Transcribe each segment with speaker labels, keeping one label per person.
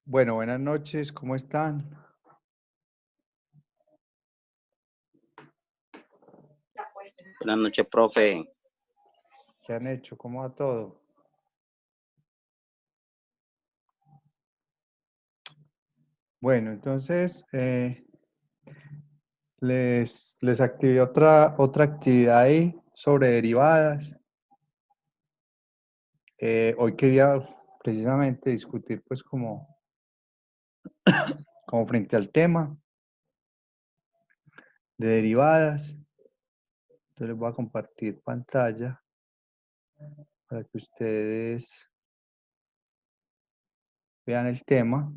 Speaker 1: Bueno, buenas noches, ¿cómo están?
Speaker 2: Buenas noches, profe.
Speaker 1: ¿Qué han hecho? ¿Cómo va todo? Bueno, entonces les activé otra actividad ahí sobre derivadas. Hoy quería precisamente discutir pues como frente al tema de derivadas. Entonces les voy a compartir pantalla para que ustedes vean el tema.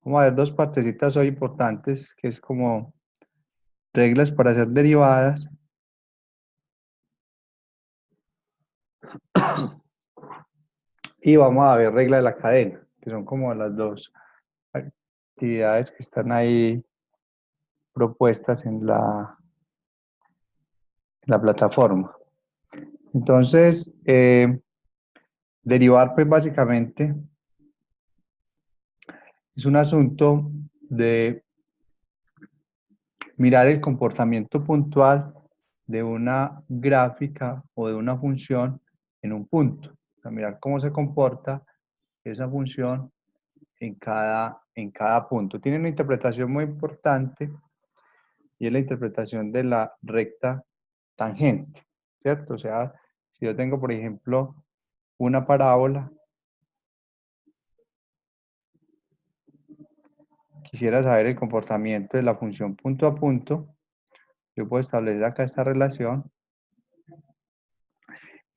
Speaker 1: Vamos a ver dos partecitas hoy importantes, que es como reglas para hacer derivadas. Y vamos a ver regla de la cadena, que son como las dos actividades que están ahí propuestas en la plataforma. Entonces, derivar pues básicamente es un asunto de mirar el comportamiento puntual de una gráfica o de una función en un punto. O sea, mirar cómo se comporta esa función en cada punto. Tiene una interpretación muy importante y es la interpretación de la recta tangente, ¿cierto? O sea, si yo tengo, por ejemplo, una parábola, quisiera saber el comportamiento de la función punto a punto, yo puedo establecer acá esta relación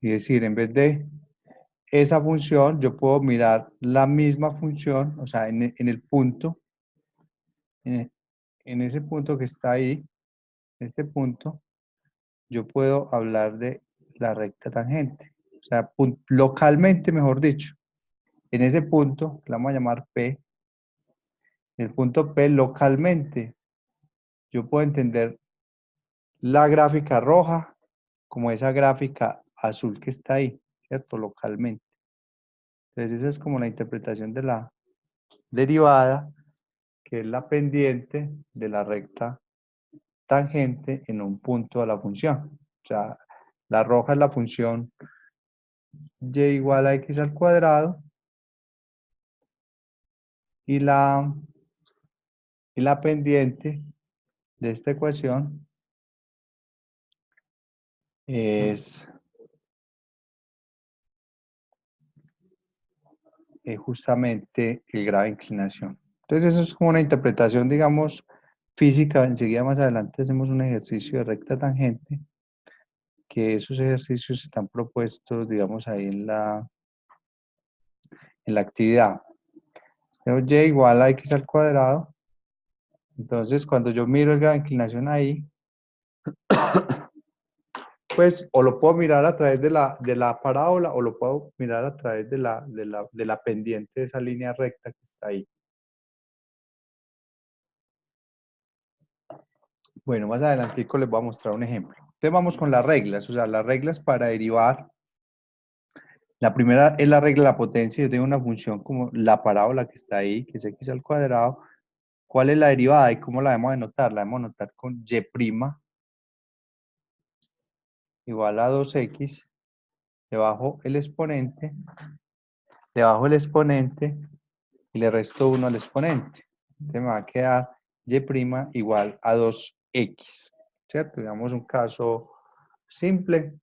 Speaker 1: y decir, en vez de esa función, yo puedo mirar la misma función, o sea, en el punto, en ese punto que está ahí, este punto, yo puedo hablar de la recta tangente. O sea, localmente, mejor dicho, en ese punto, que la vamos a llamar P, el punto P localmente, yo puedo entender la gráfica roja como esa gráfica azul que está ahí, ¿cierto? Localmente. Entonces esa es como la interpretación de la derivada, que es la pendiente de la recta tangente en un punto de la función. O sea, la roja es la función y igual a x al cuadrado y la pendiente de esta ecuación es justamente el grado de inclinación. Entonces eso es como una interpretación, digamos, física. Enseguida más adelante hacemos un ejercicio de recta tangente, que esos ejercicios están propuestos, digamos, ahí en la actividad. Tengo y igual a x al cuadrado. Entonces, cuando yo miro el grado de inclinación ahí, pues o lo puedo mirar a través de la parábola o lo puedo mirar a través de la pendiente de esa línea recta que está ahí. Bueno, más adelantico les voy a mostrar un ejemplo. Entonces vamos con las reglas, o sea, las reglas para derivar. La primera es la regla de la potencia. Yo tengo una función como la parábola que está ahí, que es x al cuadrado. ¿Cuál es la derivada y cómo la debemos denotar? La debemos notar con y' igual a 2x, debajo el exponente y le resto 1 al exponente. Entonces me va a quedar y' igual a 2x, ¿cierto? Digamos un caso simple.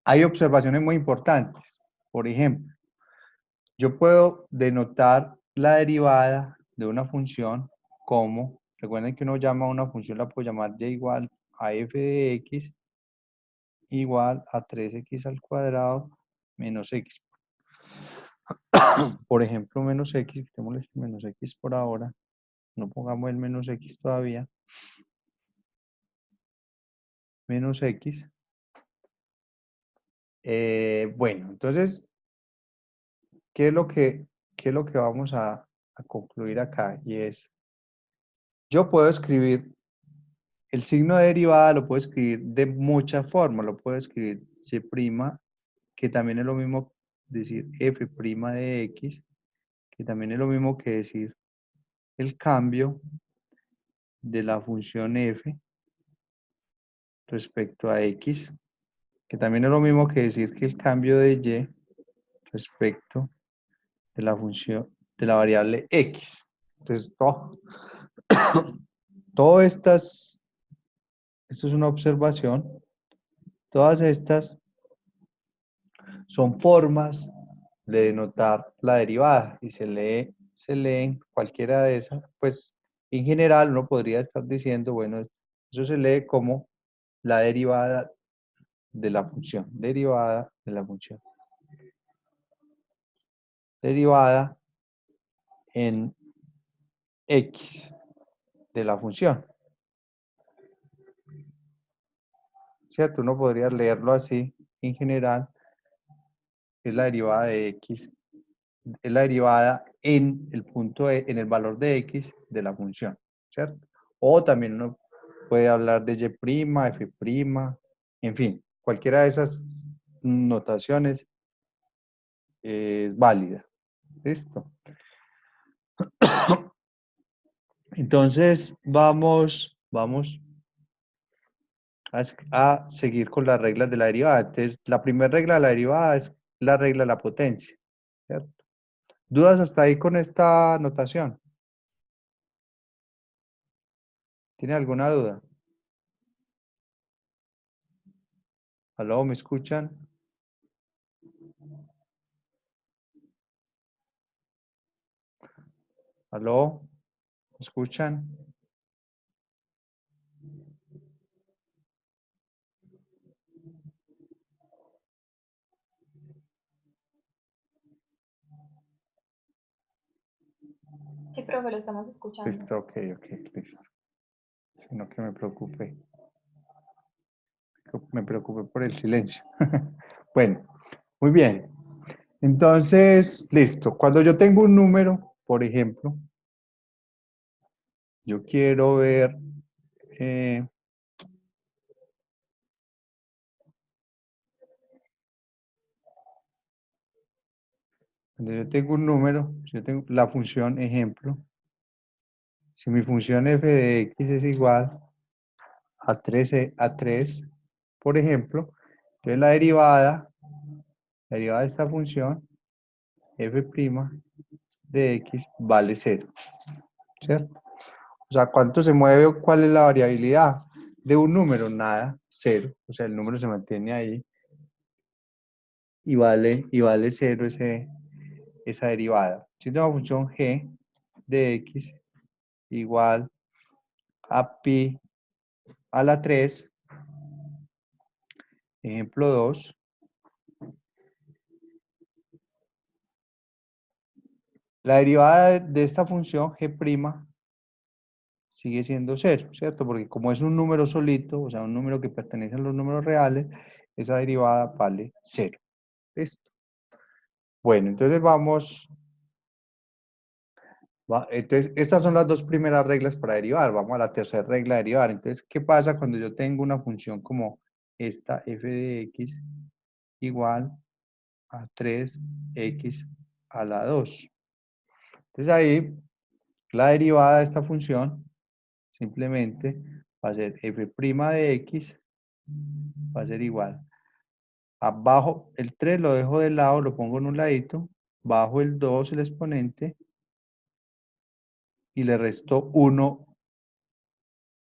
Speaker 1: Hay observaciones muy importantes. Por ejemplo, yo puedo denotar la derivada de una función como, recuerden que uno llama a una función, la puedo llamar y igual a f de x igual a 3x al cuadrado menos x. Por ejemplo, menos x, quitémosle este menos x por ahora, no pongamos el menos x todavía, menos x. Bueno, entonces, ¿qué es lo que vamos a concluir acá? Y es, yo puedo escribir el signo de derivada, lo puedo escribir de muchas formas, lo puedo escribir y', que también es lo mismo decir f' de x, que también es lo mismo que decir el cambio de la función f respecto a x, que también es lo mismo que decir que el cambio de y respecto de la función de la variable x. Entonces, todas estas, esto es una observación, todas estas son formas de denotar la derivada y se leen cualquiera de esas, pues en general uno podría estar diciendo, bueno, eso se lee como la derivada de la función, derivada de la función, derivada en x de la función, ¿cierto? Uno podría leerlo así en general, es la derivada de x, es la derivada en el punto, en el valor de x de la función, ¿cierto? O también uno puede hablar de y', f', en fin, cualquiera de esas notaciones es válida. ¿Listo? Entonces, vamos a seguir con las reglas de la derivada. Entonces, la primera regla de la derivada es la regla de la potencia, ¿cierto? ¿Dudas hasta ahí con esta notación? ¿Tiene alguna duda? ¿Aló, me escuchan? ¿Aló? ¿Me escuchan?
Speaker 3: Sí, profe, lo estamos escuchando.
Speaker 1: Listo, ok, listo. Sino que me preocupe por el silencio. Bueno, muy bien. Entonces, listo. Cuando yo tengo un número, por ejemplo, yo quiero ver, cuando yo tengo un número, si yo tengo la función ejemplo, si mi función f de x es igual a 3, por ejemplo, entonces la derivada de esta función, f' de x vale 0, ¿cierto? O sea, ¿cuánto se mueve o cuál es la variabilidad de un número? Nada, 0. O sea, el número se mantiene ahí y vale 0 esa derivada. Si tengo una función g de x igual a pi a la 3, ejemplo 2, la derivada de esta función g' sigue siendo 0, ¿cierto? Porque como es un número solito, o sea, un número que pertenece a los números reales, esa derivada vale 0. ¿Listo? Bueno, entonces entonces estas son las dos primeras reglas para derivar. Vamos a la tercera regla de derivar. Entonces, ¿qué pasa cuando yo tengo una función como esta f de x igual a 3x a la 2? Entonces ahí la derivada de esta función simplemente va a ser f' de x, va a ser igual. Abajo el 3 lo dejo de lado, lo pongo en un ladito, bajo el 2 el exponente y le resto 1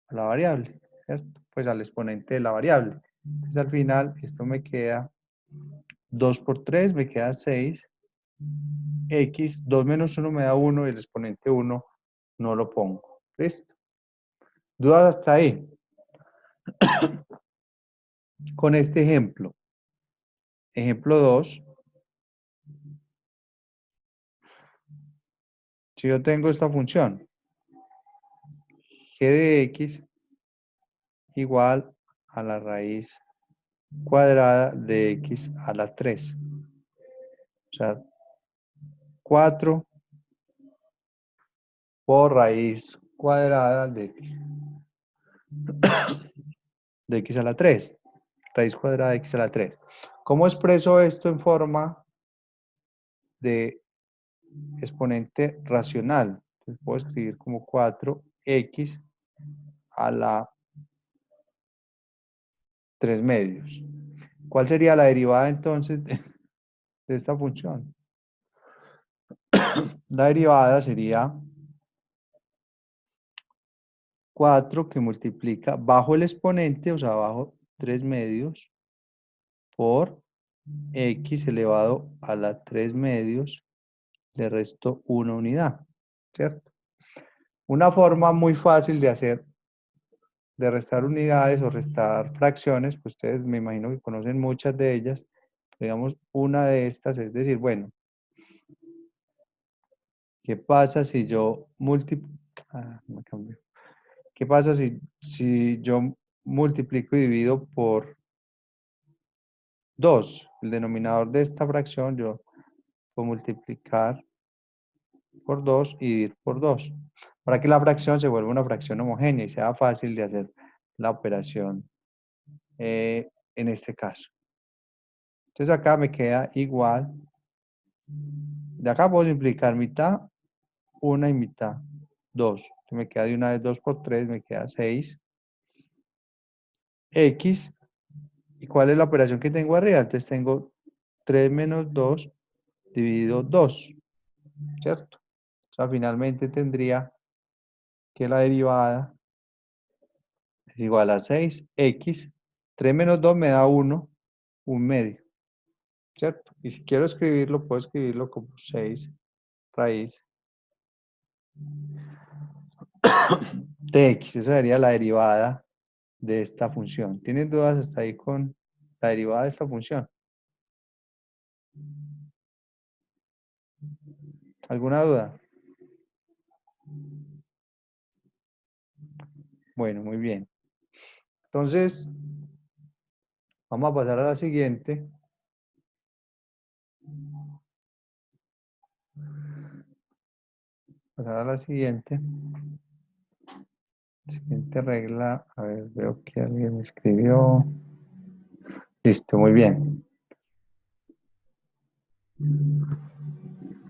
Speaker 1: a la variable, ¿cierto? Pues al exponente de la variable. Entonces al final esto me queda 2 por 3, me queda 6. X, 2 menos 1 me da 1 y el exponente 1 no lo pongo. ¿Listo? ¿Dudas hasta ahí? Con este ejemplo. Ejemplo 2. Si yo tengo esta función, g de x igual a la raíz cuadrada de x a la 3. O sea, 4 por raíz cuadrada de x a la 3. Raíz cuadrada de x a la 3. ¿Cómo expreso esto en forma de exponente racional. Entonces puedo escribir como 4x a la 3 medios. ¿Cuál sería la derivada entonces de esta función? La derivada sería 4 que multiplica bajo el exponente, o sea, bajo 3 medios, por x elevado a la 3 medios, le resto 1 unidad, ¿cierto? Una forma muy fácil de restar unidades o restar fracciones, pues ustedes me imagino que conocen muchas de ellas, digamos una de estas, es decir, bueno, ¿qué pasa si yo ¿Qué pasa si yo multiplico y divido por 2? El denominador de esta fracción yo puedo multiplicar por 2 y dividir por 2, para que la fracción se vuelva una fracción homogénea y sea fácil de hacer la operación en este caso. Entonces acá me queda igual. De acá puedo simplificar mitad, 1 y mitad, 2. Entonces me queda de una vez 2 por 3, me queda 6. X. ¿Y cuál es la operación que tengo arriba? Entonces tengo 3 menos 2 dividido 2, ¿cierto? O sea, finalmente tendría que la derivada es igual a 6x. 3 menos 2 me da 1, 1 medio, ¿cierto? Y si quiero escribirlo, puedo escribirlo como 6 raíz de x. Esa sería la derivada de esta función. ¿Tienen dudas hasta ahí con la derivada de esta función? ¿Alguna duda? Bueno, muy bien. Entonces, vamos a pasar a la siguiente. Pasar a la siguiente. Siguiente regla. A ver, veo que alguien me escribió. Listo, muy bien.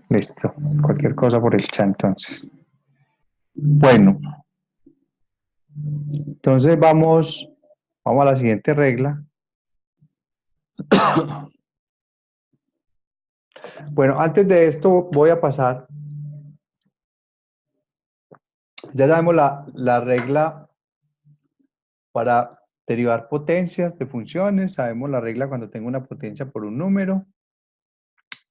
Speaker 1: Listo. Cualquier cosa por el chat entonces. Bueno. Entonces vamos a la siguiente regla. Bueno, antes de esto voy a pasar. Ya sabemos la regla para derivar potencias de funciones. Sabemos la regla cuando tengo una potencia por un número.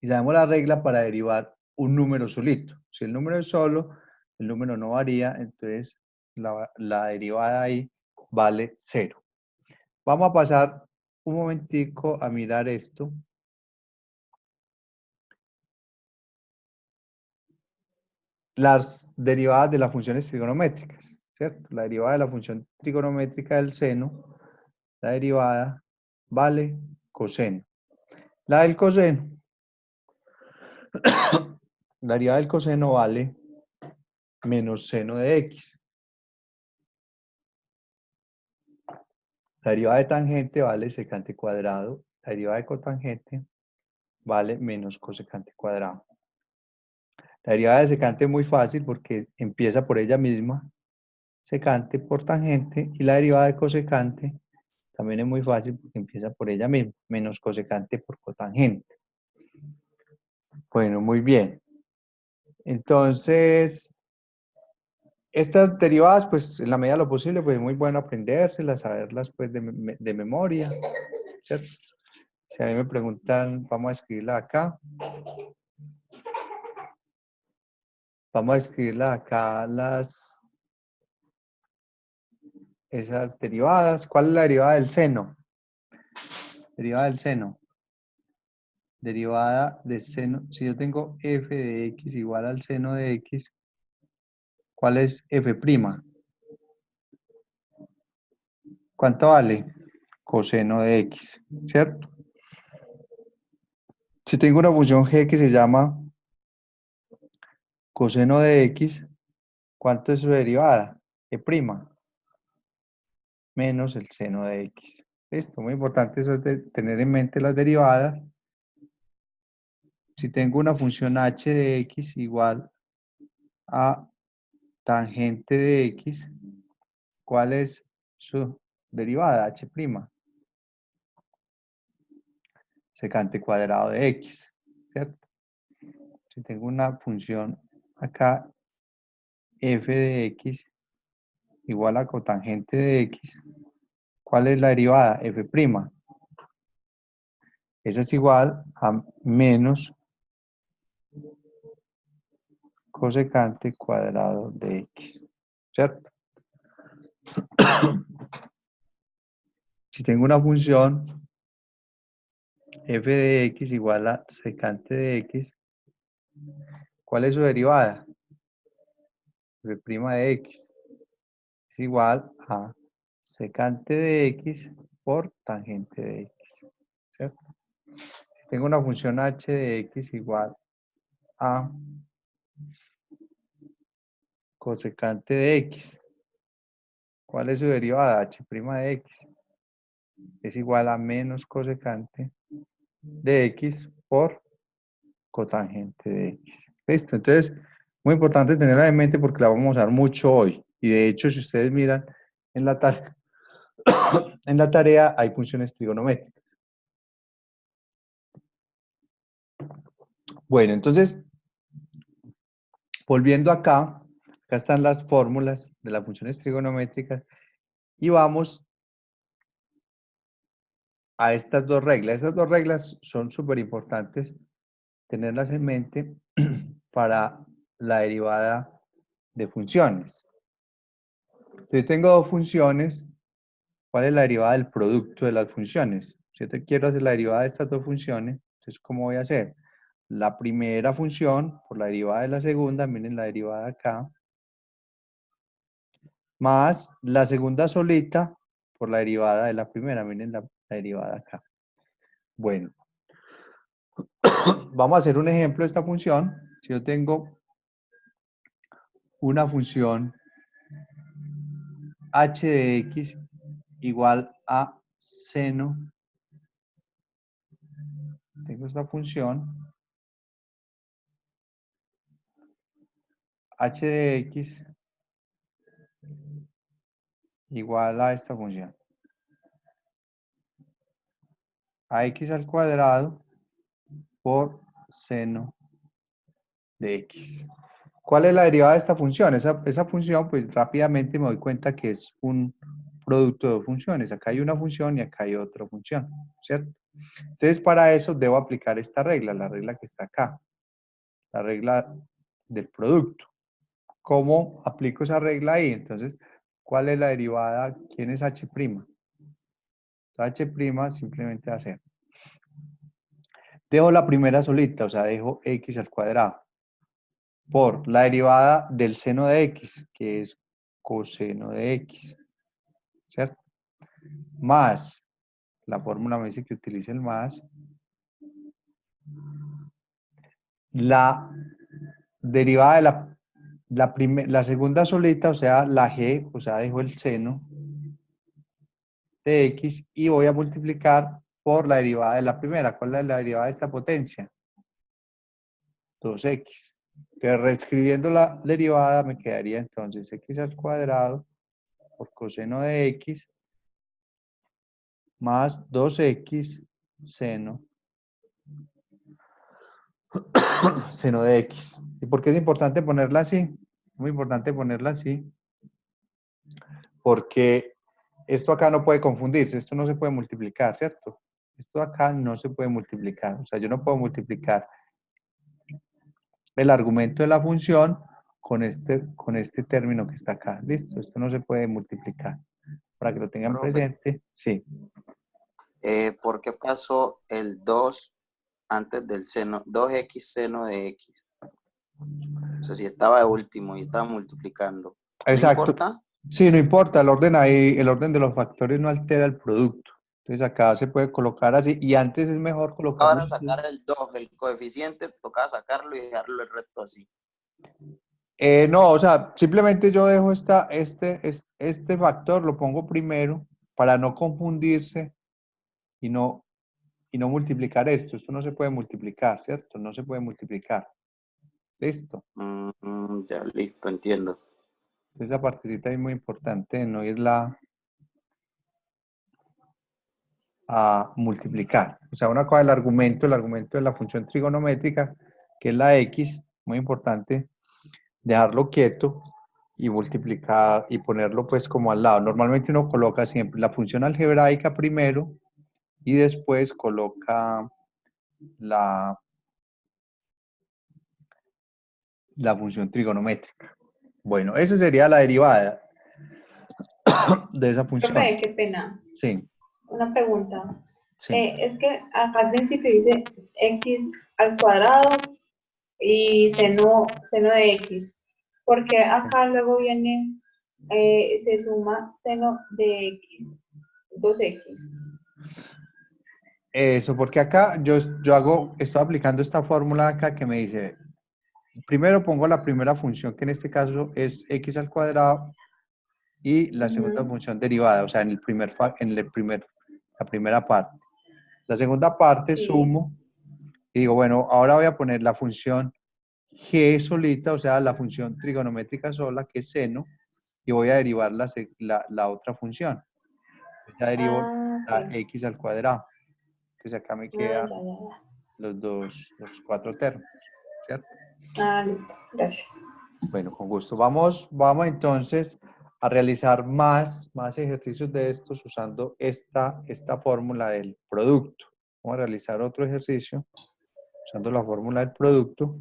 Speaker 1: Y sabemos la regla para derivar un número solito. Si el número es solo, el número no varía, entonces la derivada ahí vale 0. Vamos a pasar un momentico a mirar esto. Las derivadas de las funciones trigonométricas, ¿cierto? La derivada de la función trigonométrica del seno, la derivada vale coseno. La del coseno, la derivada del coseno vale menos seno de x. La derivada de tangente vale secante cuadrado. La derivada de cotangente vale menos cosecante cuadrado. La derivada de secante es muy fácil porque empieza por ella misma, secante por tangente, y la derivada de cosecante también es muy fácil porque empieza por ella misma, menos cosecante por cotangente. Bueno, muy bien. Entonces, estas derivadas, pues en la medida de lo posible, pues es muy bueno aprendérselas, saberlas pues de memoria, ¿cierto? Si a mí me preguntan, vamos a escribirla acá. Vamos a escribirla acá esas derivadas. ¿Cuál es la derivada del seno? Derivada del seno. Derivada de seno. Si yo tengo f de x igual al seno de x, ¿cuál es f'? ¿Cuánto vale? Coseno de x, ¿cierto? Si tengo una función g que se llama coseno de x, ¿cuánto es su derivada? E', menos el seno de x. Listo, muy importante eso de tener en mente las derivadas. Si tengo una función h de x igual a tangente de x, ¿cuál es su derivada? H'. Secante cuadrado de x, ¿cierto? Si tengo una función acá, f de x igual a cotangente de x, ¿cuál es la derivada? F'. Esa es igual a menos cosecante cuadrado de x, ¿cierto? Si tengo una función f de x igual a secante de x, ¿cuál es su derivada? F' de x es igual a secante de x por tangente de x, ¿cierto? Si tengo una función h de x igual a cosecante de x, ¿cuál es su derivada? H' de x es igual a menos cosecante de x por cotangente de x. ¿Listo? Entonces, muy importante tenerla en mente porque la vamos a usar mucho hoy. Y de hecho, si ustedes miran en la tarea, en la tarea hay funciones trigonométricas. Bueno, entonces, volviendo acá están las fórmulas de las funciones trigonométricas y vamos a estas dos reglas. Estas dos reglas son súper importantes tenerlas en mente para la derivada de funciones. Yo tengo dos funciones. ¿Cuál es la derivada del producto de las funciones? Si yo quiero hacer la derivada de estas dos funciones, entonces, ¿cómo voy a hacer? La primera función por la derivada de la segunda, miren la derivada acá, más la segunda solita por la derivada de la primera, miren la derivada acá. Bueno, vamos a hacer un ejemplo de esta función. Si yo tengo una función h de x igual a seno, tengo esta función h de x igual a esta función, a x al cuadrado por seno de x. ¿Cuál es la derivada de esta función? Esa función, pues rápidamente me doy cuenta que es un producto de dos funciones. Acá hay una función y acá hay otra función, ¿cierto? Entonces, para eso debo aplicar esta regla, la regla que está acá, la regla del producto. ¿Cómo aplico esa regla ahí? Entonces, ¿cuál es la derivada? ¿Quién es h'? H' simplemente va a ser. Dejo la primera solita, o sea, dejo x al cuadrado, por la derivada del seno de x, que es coseno de x, ¿cierto? Más, la fórmula me dice que utilice el más, la derivada de la segunda solita, o sea, la g, o sea, dejo el seno de x y voy a multiplicar por la derivada de la primera. ¿Cuál es la derivada de esta potencia? 2x. Que reescribiendo la derivada me quedaría entonces x al cuadrado por coseno de x más 2x seno de x. ¿Y por qué es importante ponerla así? Muy importante ponerla así porque esto acá no puede confundirse, esto no se puede multiplicar, ¿cierto? Esto acá no se puede multiplicar, o sea, yo no puedo multiplicar el argumento de la función con este término que está acá. ¿Listo? Esto no se puede multiplicar. Para que lo tengan
Speaker 2: Profe,
Speaker 1: presente, sí.
Speaker 2: ¿por qué pasó el 2 antes del seno, 2x seno de x? O sea, si estaba de último y estaba multiplicando, ¿no
Speaker 1: Exacto.
Speaker 2: importa?
Speaker 1: Sí, no importa, el orden ahí, el orden de los factores no altera el producto. Entonces acá se puede colocar así, y antes es mejor colocarlo
Speaker 2: Ahora
Speaker 1: así.
Speaker 2: sacar el 2, el coeficiente, tocaba sacarlo y dejarlo el resto así.
Speaker 1: No, o sea, simplemente yo dejo este factor, lo pongo primero para no confundirse y no y no multiplicar esto. Esto no se puede multiplicar, ¿cierto? No se puede multiplicar. ¿Listo?
Speaker 2: Ya, listo, entiendo.
Speaker 1: Esa partecita es muy importante de no irla a multiplicar. O sea, una cosa el argumento de la función trigonométrica, que es la x, muy importante, dejarlo quieto y multiplicar y ponerlo pues como al lado. Normalmente uno coloca siempre la función algebraica primero y después coloca la función trigonométrica. Bueno, esa sería la derivada de esa función.
Speaker 3: Profe, qué pena.
Speaker 1: Sí,
Speaker 3: Una pregunta.
Speaker 1: sí.
Speaker 3: Es que acá al principio dice x al cuadrado y seno de x. Porque acá luego viene, se suma seno de x, 2x.
Speaker 1: Eso, porque acá estoy aplicando esta fórmula acá que me dice, primero pongo la primera función, que en este caso es x al cuadrado, y la segunda
Speaker 3: Ujú.
Speaker 1: función derivada, o sea, la primera parte. La segunda parte
Speaker 3: Sí.
Speaker 1: sumo, y digo, bueno, ahora voy a poner la función g solita, o sea, la función trigonométrica sola, que es seno, y voy a derivar la otra función. Ya derivo
Speaker 3: Ah,
Speaker 1: la
Speaker 3: ok.
Speaker 1: x al cuadrado. Entonces acá me
Speaker 3: Ah,
Speaker 1: queda
Speaker 3: ya, ya, ya.
Speaker 1: los cuatro términos, ¿cierto?
Speaker 3: Ah, listo. Gracias.
Speaker 1: Bueno, con gusto. Vamos entonces a realizar más ejercicios de estos usando esta fórmula del producto. Vamos a realizar otro ejercicio usando la fórmula del producto.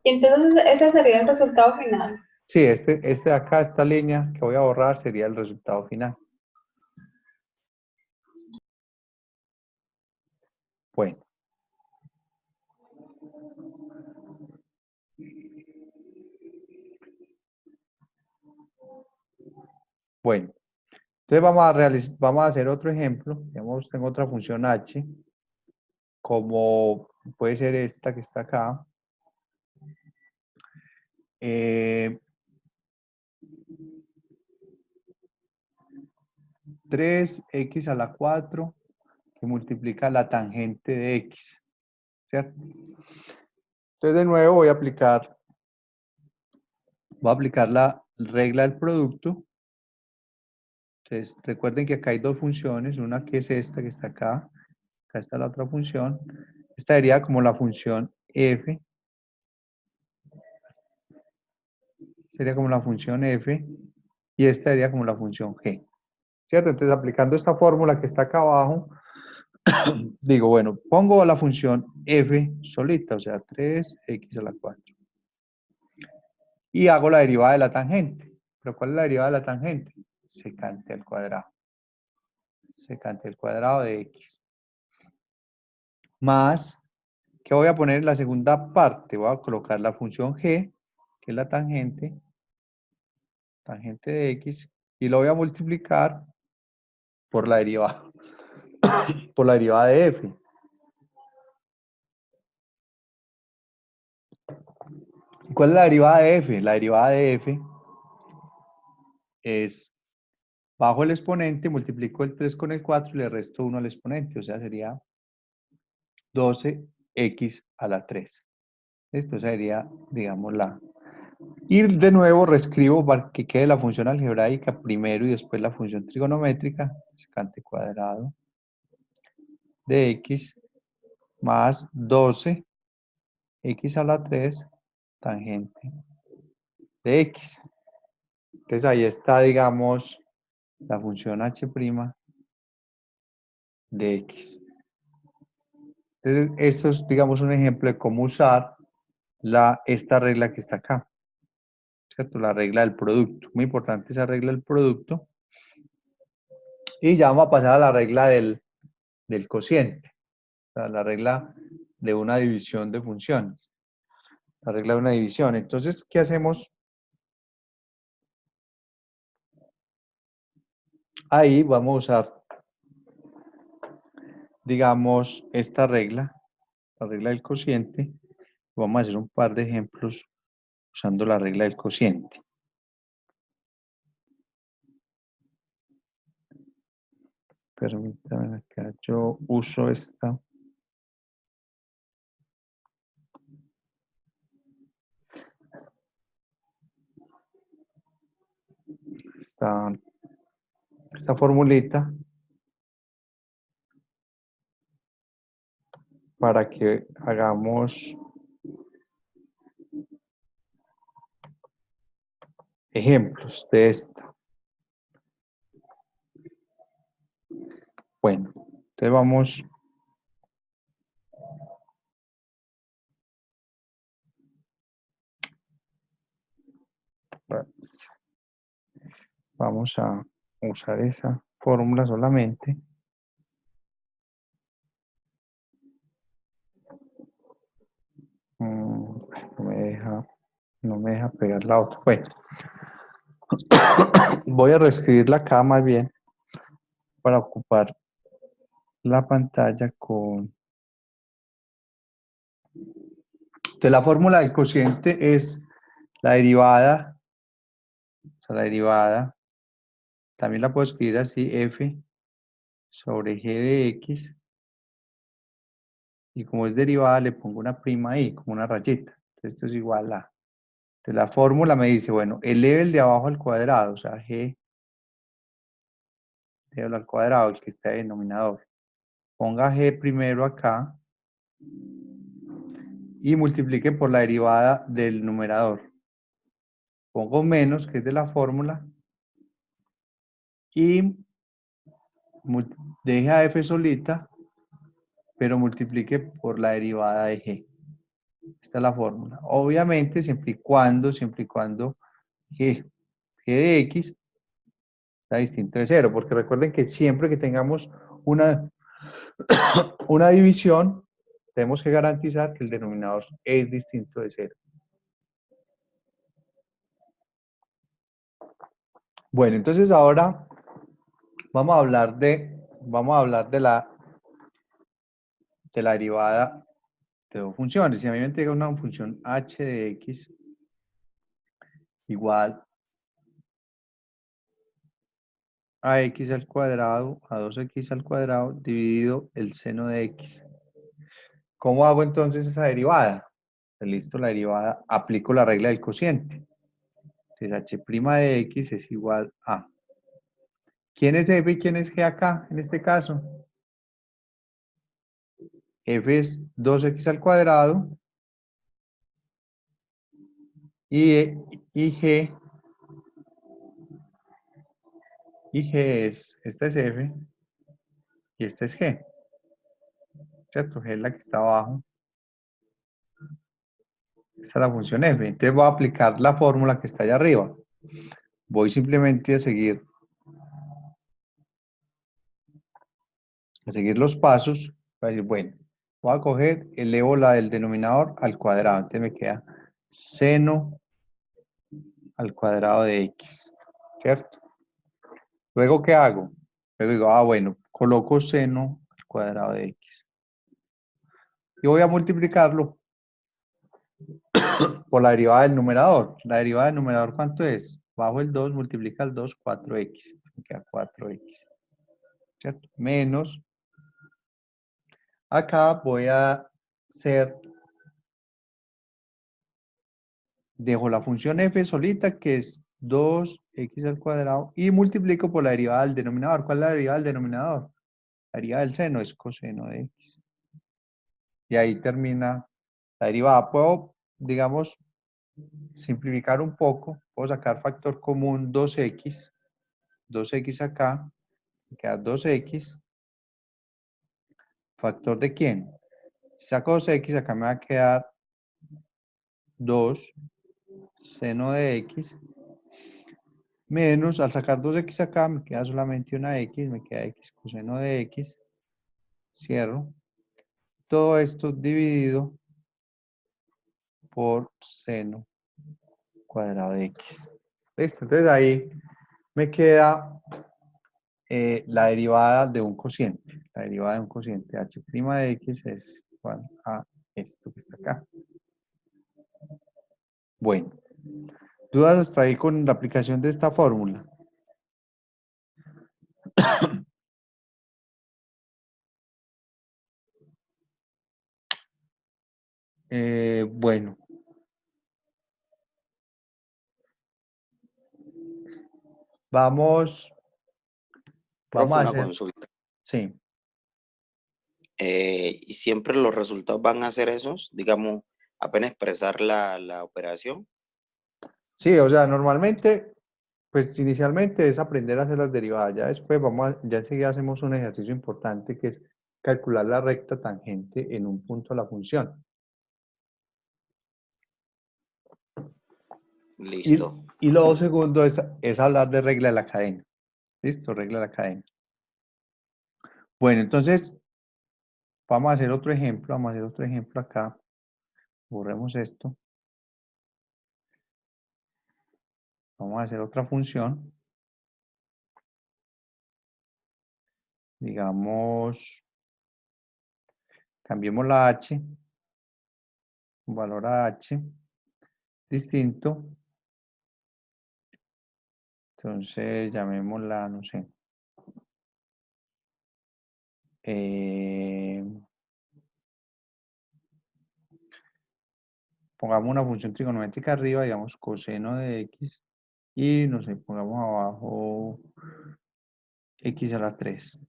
Speaker 3: Y entonces ese sería el resultado final.
Speaker 1: Sí, este de acá, esta línea que voy a borrar sería el resultado final. Bueno. Bueno. Entonces vamos a hacer otro ejemplo. Digamos, tengo otra función h, como puede ser esta que está acá. 3x a la 4 que multiplica la tangente de x, ¿cierto? Entonces de nuevo voy a aplicar la regla del producto. Entonces recuerden que acá hay dos funciones, una que es esta que está acá está la otra función. Esta sería como la función f, sería como la función f, y esta sería como la función g, ¿cierto? Entonces aplicando esta fórmula que está acá abajo, digo, bueno, pongo la función f solita, o sea, 3x a la 4. Y hago la derivada de la tangente. ¿Pero cuál es la derivada de la tangente? Secante al cuadrado. Secante al cuadrado de x. Más, ¿qué voy a poner en la segunda parte? Voy a colocar la función g, que es la tangente de x, y lo voy a multiplicar por la derivada, por la derivada de f. ¿Y cuál es la derivada de f? La derivada de f es, bajo el exponente, multiplico el 3 con el 4 y le resto 1 al exponente, o sea, sería 12x a la 3. Esto sería, digamos, Y de nuevo reescribo para que quede la función algebraica primero y después la función trigonométrica, secante cuadrado de x más 12x a la 3 tangente de x. Entonces ahí está, digamos, la función h' de x. Entonces, esto es, digamos, un ejemplo de cómo usar esta regla que está acá, ¿cierto? La regla del producto. Muy importante esa regla del producto. Y ya vamos a pasar a la regla del cociente, o sea, la regla de una división de funciones. La regla de una división. Entonces, ¿qué hacemos? Ahí vamos a usar, digamos, esta regla, la regla del cociente. Vamos a hacer un par de ejemplos usando la regla del cociente. Permítanme acá, yo uso esta esta formulita para que hagamos ejemplos de esta. Bueno, entonces vamos a usar esa fórmula solamente. No me deja pegar la otra. Bueno, voy a reescribirla acá más bien para ocupar la pantalla con... Entonces la fórmula del cociente es la derivada, o sea, la derivada, también la puedo escribir así, f sobre g de x, y como es derivada le pongo una prima ahí, como una rayita. Entonces esto es igual a... Entonces la fórmula me dice, bueno, eleve el de abajo al cuadrado, o sea, g al cuadrado, el que está de denominador. Ponga g primero acá y multiplique por la derivada del numerador. Pongo menos, que es de la fórmula, y deje a f solita, pero multiplique por la derivada de g. Esta es la fórmula. Obviamente, siempre y cuando g de x está distinto de 0, porque recuerden que siempre que tengamos una división, tenemos que garantizar que el denominador es distinto de 0. Bueno, entonces ahora vamos a hablar de la derivada de dos funciones. Si a mí me entrega una función h de x igual a x al cuadrado, a 2x al cuadrado, dividido el seno de x. ¿Cómo hago entonces esa derivada? Pues listo, la derivada, aplico la regla del cociente. Entonces h' de x es igual a... ¿Quién es f y quién es g acá, en este caso? F es 2x al cuadrado y g es, esta es f y esta es g, ¿cierto? G es la que está abajo. Esta es la función f. Entonces voy a aplicar la fórmula que está allá arriba. Voy simplemente a seguir los pasos. Voy a decir, bueno, voy a coger, elevo la del denominador al cuadrado. Entonces me queda seno al cuadrado de x, ¿cierto? Luego, ¿qué hago? Luego digo, bueno, coloco seno al cuadrado de x. Y voy a multiplicarlo por la derivada del numerador. La derivada del numerador, ¿cuánto es? Bajo el 2, multiplica el 2, 4x. Me queda 4x. ¿Cierto? Menos. Acá voy a hacer, dejo la función f solita, que es 2x al cuadrado, y multiplico por la derivada del denominador. ¿Cuál es la derivada del denominador? La derivada del seno es coseno de x. Y ahí termina la derivada. Puedo, digamos, simplificar un poco. Puedo sacar factor común 2x. 2x acá. Me queda 2x. ¿Factor de quién? Si saco 2x, acá me va a quedar 2 seno de x. Menos, al sacar 2x acá, me queda solamente una x. Me queda x coseno de x. Cierro. Todo esto dividido por seno cuadrado de x. ¿Listo? Entonces ahí me queda la derivada de un cociente. La derivada de un cociente h' de x es igual a esto que está acá. Bueno, ¿dudas hasta ahí con la aplicación de esta fórmula? Bueno, Vamos
Speaker 2: Profe,
Speaker 1: a
Speaker 2: una
Speaker 1: hacer,
Speaker 2: consulta.
Speaker 1: sí,
Speaker 2: Y siempre los resultados van a ser esos, digamos, apenas expresar la operación.
Speaker 1: sí, o sea, normalmente, pues inicialmente es aprender a hacer las derivadas, ya después ya enseguida hacemos un ejercicio importante que es calcular la recta tangente en un punto de la función. Y,
Speaker 2: Listo.
Speaker 1: y lo segundo es hablar de regla de la cadena. ¿Listo? Regla de la cadena. Bueno, entonces, vamos a hacer otro ejemplo. Vamos a hacer otro ejemplo acá. Borremos esto. Vamos a hacer otra función. Digamos, cambiemos la h, un valor a h distinto. Entonces, llamémosla, no sé. Pongamos una función trigonométrica arriba, digamos coseno de x, y no sé, pongamos abajo x a la 3.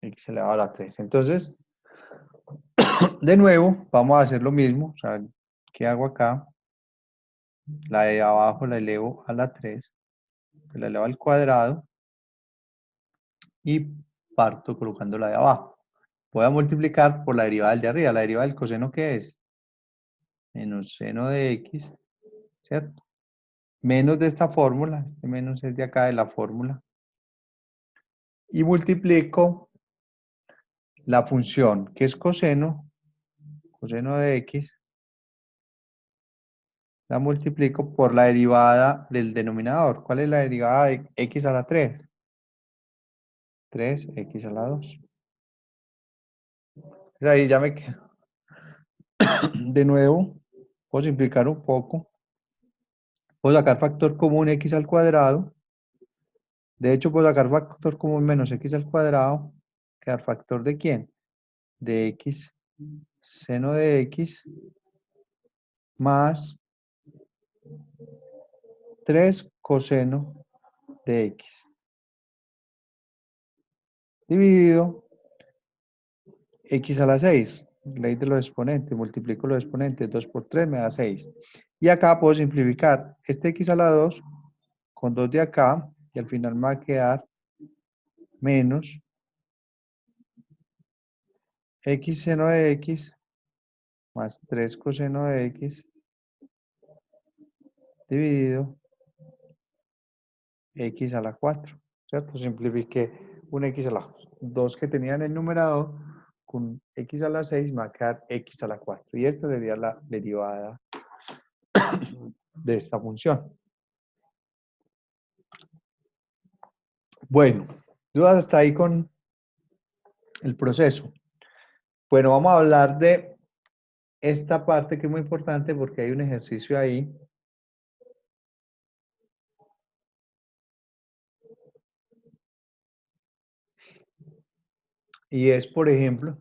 Speaker 1: X elevado a la 3. Entonces, de nuevo, vamos a hacer lo mismo. O sea, ¿qué hago acá? La de abajo la elevo a la 3, la elevo al cuadrado y parto colocando la de abajo. Voy a multiplicar por la derivada del de arriba. La derivada del coseno, ¿qué es? Menos seno de x, ¿cierto? Menos de esta fórmula, este menos es de acá de la fórmula. Y multiplico la función que es coseno de x, la multiplico por la derivada del denominador. ¿Cuál es la derivada de x a la 3? 3x a la 2. Entonces ahí ya me quedo. De nuevo, puedo simplificar un poco. Puedo sacar factor común x al cuadrado. De hecho, puedo sacar factor común menos x al cuadrado. Quedar factor de quién? De x, seno de x, más 3 coseno de x. Dividido x a la 6. Ley de los exponentes. Multiplico los exponentes. 2 por 3 me da 6. Y acá puedo simplificar este x a la 2 con 2 de acá. Y al final me va a quedar menos x seno de x más 3 coseno de x dividido x a la 4, ¿cierto? Simplifiqué un x a la 2 que tenía en el numerador con x a la 6 me va a quedar x a la 4. Y esta sería la derivada de esta función. Bueno, dudas hasta ahí con el proceso. Bueno, vamos a hablar de esta parte que es muy importante porque hay un ejercicio ahí. Y es, por ejemplo,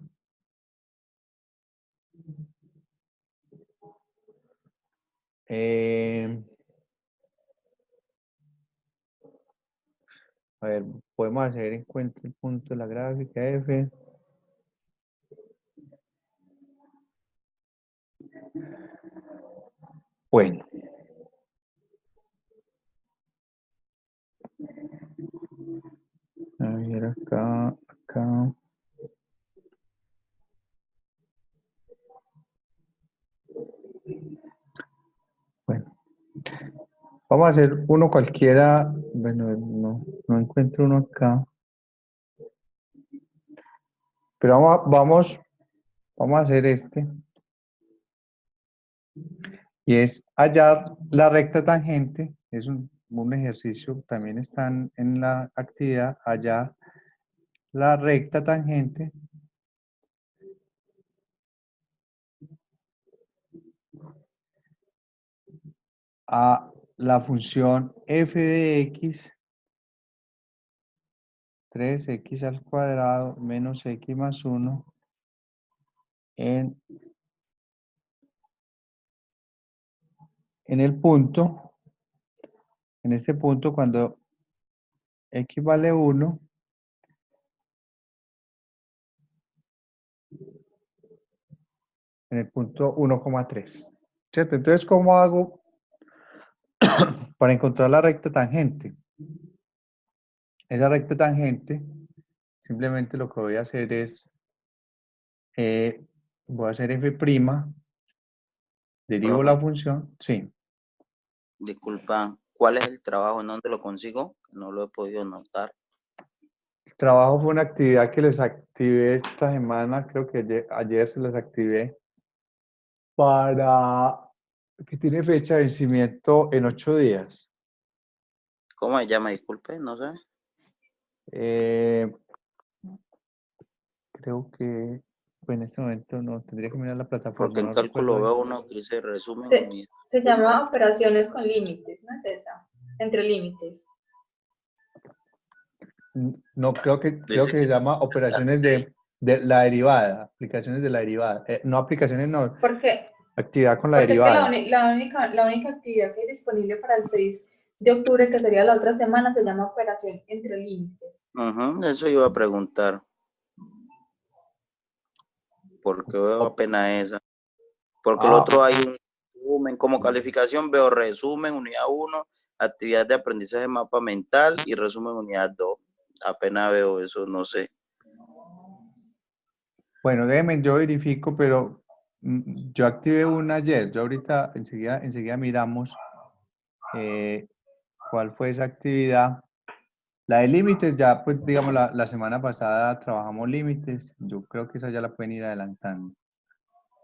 Speaker 1: a ver, podemos hacer encuentro el punto de la gráfica F. Bueno. A ver, acá, acá. Bueno, vamos a hacer uno cualquiera. Bueno, no encuentro uno acá. Pero vamos a hacer este. Y es hallar la recta tangente. Es un ejercicio, también están en la actividad, hallar la recta tangente a la función f de x, 3x al cuadrado menos x más 1 en el punto En este punto, cuando x vale 1, en el punto 1,3. ¿Cierto? Entonces, ¿cómo hago para encontrar la recta tangente? Esa recta tangente, simplemente lo que voy a hacer es, voy a hacer f', derivo
Speaker 2: Profe,
Speaker 1: la función, sí.
Speaker 2: disculpa, ¿cuál es el trabajo? ¿En dónde lo consigo? No lo he podido notar.
Speaker 1: El trabajo fue una actividad que les activé esta semana, creo que ayer se las activé, para que tiene fecha de vencimiento en 8 días.
Speaker 2: ¿Cómo se llama? Disculpe, no sé.
Speaker 1: Eh, creo que en este momento no, tendría que mirar la
Speaker 2: Porque
Speaker 1: plataforma,
Speaker 2: en
Speaker 1: no recuerdo
Speaker 2: cálculo
Speaker 1: bien.
Speaker 2: veo uno que dice resumen
Speaker 3: Se,
Speaker 2: unidad.
Speaker 3: se llama operaciones con límites, ¿no es esa? Entre límites.
Speaker 1: No, creo que
Speaker 2: Dice
Speaker 1: se llama operaciones
Speaker 2: sí.
Speaker 1: de la derivada, aplicaciones de la derivada. No aplicaciones, no,
Speaker 3: Porque,
Speaker 1: actividad con la
Speaker 3: porque es que
Speaker 1: derivada.
Speaker 3: la única actividad que hay disponible para el 6 de octubre, que sería la otra semana, se llama operación entre límites.
Speaker 2: Ujú, eso iba a preguntar. Porque veo
Speaker 1: Op-
Speaker 2: apenas esa. Porque el
Speaker 1: Ah,
Speaker 2: otro hay un resumen. Como calificación veo resumen, unidad 1, actividad de aprendizaje mapa mental y resumen unidad 2. Apenas veo eso, no sé.
Speaker 1: bueno, déjenme, yo verifico, pero yo activé una ayer. Yo ahorita enseguida miramos cuál fue esa actividad. La de límites, ya pues digamos la semana pasada trabajamos límites. Yo creo que esa ya la pueden ir adelantando.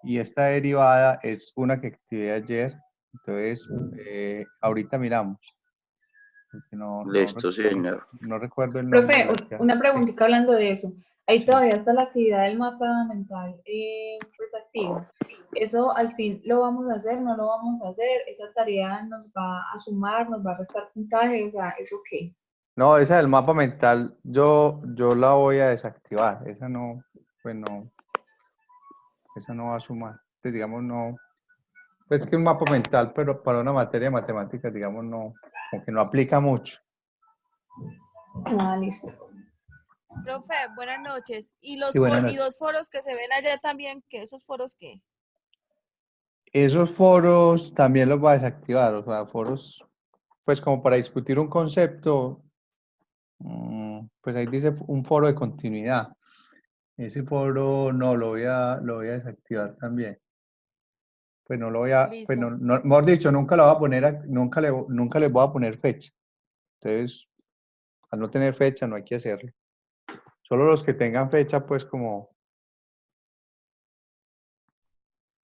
Speaker 1: Y esta derivada es una que activé ayer. Entonces, ahorita miramos. Porque
Speaker 2: Listo, señor.
Speaker 1: no recuerdo el nombre
Speaker 3: Profe,
Speaker 1: de la actividad.
Speaker 3: una
Speaker 1: Sí,
Speaker 3: preguntita hablando de eso. Ahí
Speaker 1: sí.
Speaker 3: todavía está la actividad del mapa mental pues activa. ¿Eso al fin lo vamos a hacer? ¿No lo vamos a hacer? ¿Esa tarea nos va a sumar, nos va a restar puntaje? O sea, ¿eso qué?
Speaker 1: No, esa del mapa mental, yo la voy a desactivar. Esa no, pues no, esa no va a sumar. Entonces, digamos, no. Pues que un mapa mental, pero para una materia de matemáticas, digamos, no, como que no aplica mucho.
Speaker 3: Ah, listo.
Speaker 4: Profe, buenas noches. ¿Y
Speaker 1: Sí, buenas
Speaker 4: y
Speaker 1: noches.
Speaker 4: los foros que se ven allá también, qué esos foros qué?
Speaker 1: Esos foros también los voy a desactivar, o sea, foros, pues como para discutir un concepto, pues ahí dice un foro de continuidad. Ese foro no, lo voy a desactivar también. Pues no lo voy a, pues
Speaker 4: Listo.
Speaker 1: mejor dicho, nunca lo voy a poner, nunca les voy a poner fecha. Entonces, al no tener fecha, no hay que hacerlo. Solo los que tengan fecha, pues como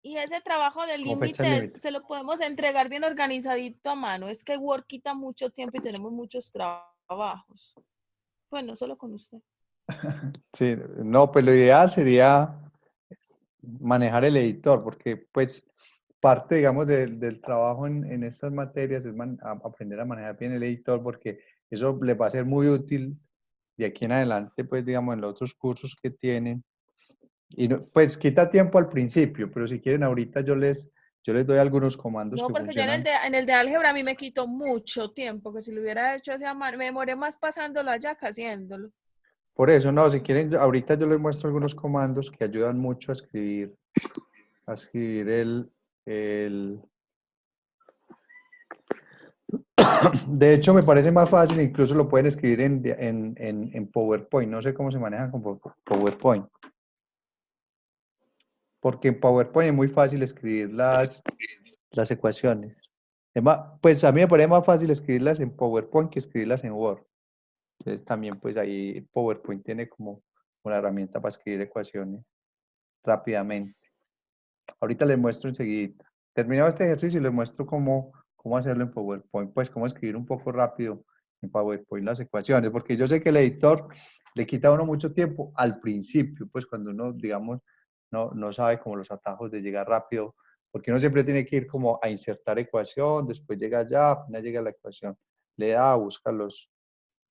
Speaker 4: Y ese trabajo de
Speaker 1: fecha
Speaker 4: límites
Speaker 1: límite.
Speaker 4: se lo podemos entregar bien organizadito a mano. Es que Word quita mucho tiempo y tenemos muchos trabajos. Bueno, solo con usted.
Speaker 1: Sí, no, pues lo ideal sería manejar el editor, porque pues parte, digamos, del trabajo en estas materias es aprender a manejar bien el editor, porque eso les va a ser muy útil de aquí en adelante, pues digamos, en los otros cursos que tienen. Y pues quita tiempo al principio, pero si quieren ahorita yo les doy algunos comandos
Speaker 4: No,
Speaker 1: que
Speaker 4: porque yo en
Speaker 1: funcionan.
Speaker 4: en el de álgebra a mí me quitó mucho tiempo, que si lo hubiera hecho ese a mano, me demoré más pasándolo allá que haciéndolo.
Speaker 1: Por eso, no, si quieren, ahorita yo les muestro algunos comandos que ayudan mucho a escribir el... De hecho, me parece más fácil, incluso lo pueden escribir en PowerPoint. No sé cómo se manejan con PowerPoint. Porque en PowerPoint es muy fácil escribir las ecuaciones. Pues a mí me parece más fácil escribirlas en PowerPoint que escribirlas en Word. Entonces también pues ahí PowerPoint tiene como una herramienta para escribir ecuaciones rápidamente. Ahorita les muestro enseguida. Terminado este ejercicio, les muestro cómo hacerlo en PowerPoint, pues cómo escribir un poco rápido en PowerPoint las ecuaciones, porque yo sé que el editor le quita a uno mucho tiempo al principio, pues cuando uno, digamos, no sabe como los atajos de llegar rápido, porque uno siempre tiene que ir como a insertar ecuación, después llega allá, apenas llega la ecuación, le da, busca los.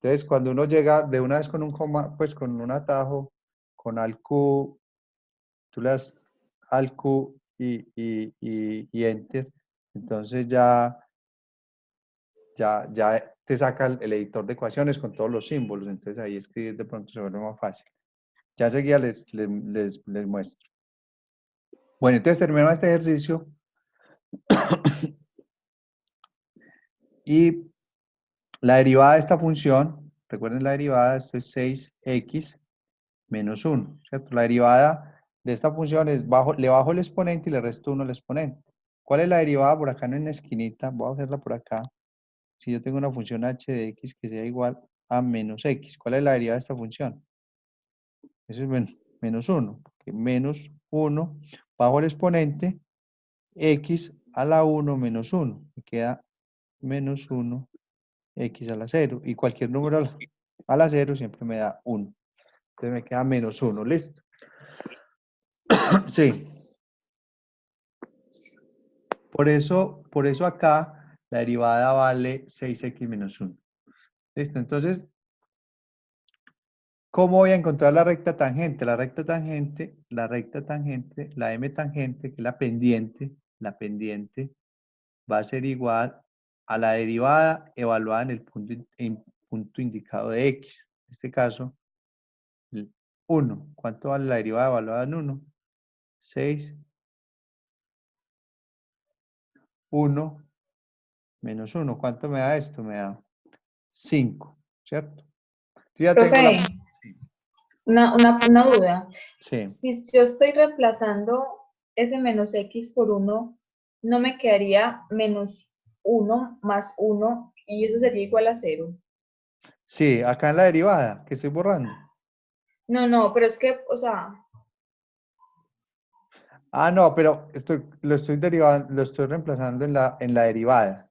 Speaker 1: Entonces, cuando uno llega de una vez con pues con un atajo, con alq, tú le das al Q y Enter, entonces ya ya te saca el editor de ecuaciones con todos los símbolos, entonces ahí escribir de pronto se vuelve más fácil. Ya seguía les muestro. Bueno, entonces terminamos este ejercicio y la derivada de esta función, recuerden la derivada, esto es 6x menos 1, ¿cierto? La derivada de esta función es le bajo el exponente y le resto 1 al exponente. ¿Cuál es la derivada? Por acá en una esquinita, voy a hacerla por acá. Si yo tengo una función h de x que sea igual a menos x, ¿cuál es la derivada de esta función? Eso es menos 1, porque menos 1 bajo el exponente, x a la 1 menos 1, me queda menos 1 x a la 0, y cualquier número a la 0 siempre me da 1. Entonces me queda menos 1, ¿listo? Sí. Por eso acá la derivada vale 6x menos 1. ¿Listo? Entonces, ¿cómo voy a encontrar la recta tangente? La recta tangente, la m tangente, que es la pendiente va a ser igual a la derivada evaluada en el punto indicado de x. En este caso, 1. ¿Cuánto vale la derivada evaluada en 1? 6. 1 menos 1. ¿Cuánto me da esto? Me da 5, ¿cierto? Yo ya tengo la...
Speaker 3: Profe,
Speaker 1: Sí.
Speaker 3: una duda.
Speaker 1: Sí.
Speaker 3: Si yo estoy reemplazando ese menos x por 1, ¿no me quedaría menos 1 más 1 y eso sería igual a 0?
Speaker 1: Sí, acá en la derivada que estoy borrando.
Speaker 3: No, pero es que, o sea,
Speaker 1: Ah, no, pero lo estoy reemplazando en la derivada.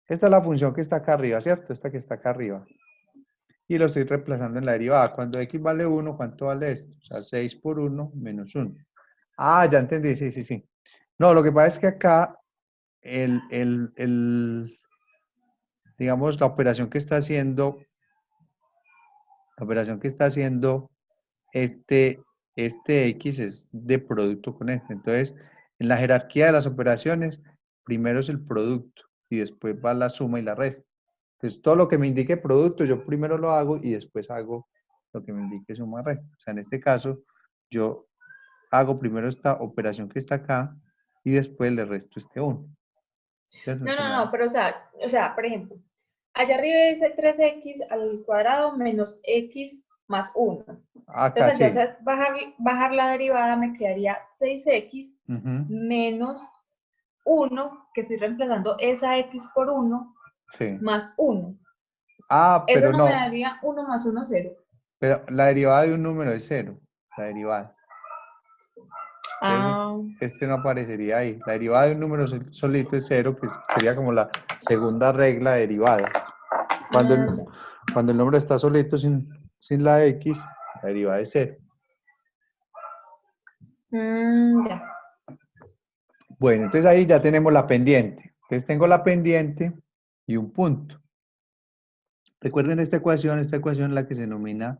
Speaker 1: Esta es la función que está acá arriba, ¿cierto? Esta que está acá arriba. Y lo estoy reemplazando en la derivada. Cuando x vale 1, ¿cuánto vale esto? O sea, 6 por 1 menos 1. Ah, ya entendí, sí. No, lo que pasa es que acá digamos, la operación que está haciendo este X es de producto con este. Entonces, en la jerarquía de las operaciones, primero es el producto y después va la suma y la resta. Entonces, todo lo que me indique producto, yo primero lo hago y después hago lo que me indique suma y resta. O sea, en este caso, yo hago primero esta operación que está acá y después le resto este 1.
Speaker 3: no, pero o sea, por ejemplo, allá arriba dice 3x al cuadrado menos x más 1.
Speaker 1: Acá
Speaker 3: Entonces,
Speaker 1: sí.
Speaker 3: al yo bajar la derivada me quedaría 6x
Speaker 1: Ujú,
Speaker 3: menos 1, que estoy reemplazando esa x por 1,
Speaker 1: sí.
Speaker 3: más 1.
Speaker 1: Ah,
Speaker 3: Eso
Speaker 1: pero
Speaker 3: no me
Speaker 1: no.
Speaker 3: daría 1 más 1, 0.
Speaker 1: Pero la derivada de un número es 0. La derivada. Entonces,
Speaker 3: Ah,
Speaker 1: este no aparecería ahí. La derivada de un número solito es 0, que sería como la segunda regla de derivadas. Cuando el,
Speaker 3: ya.
Speaker 1: cuando el número está solito sin la x, la derivada es 0.
Speaker 3: Ya.
Speaker 1: Bueno, entonces ahí ya tenemos la pendiente. Entonces tengo la pendiente y un punto. Recuerden esta ecuación es la que se denomina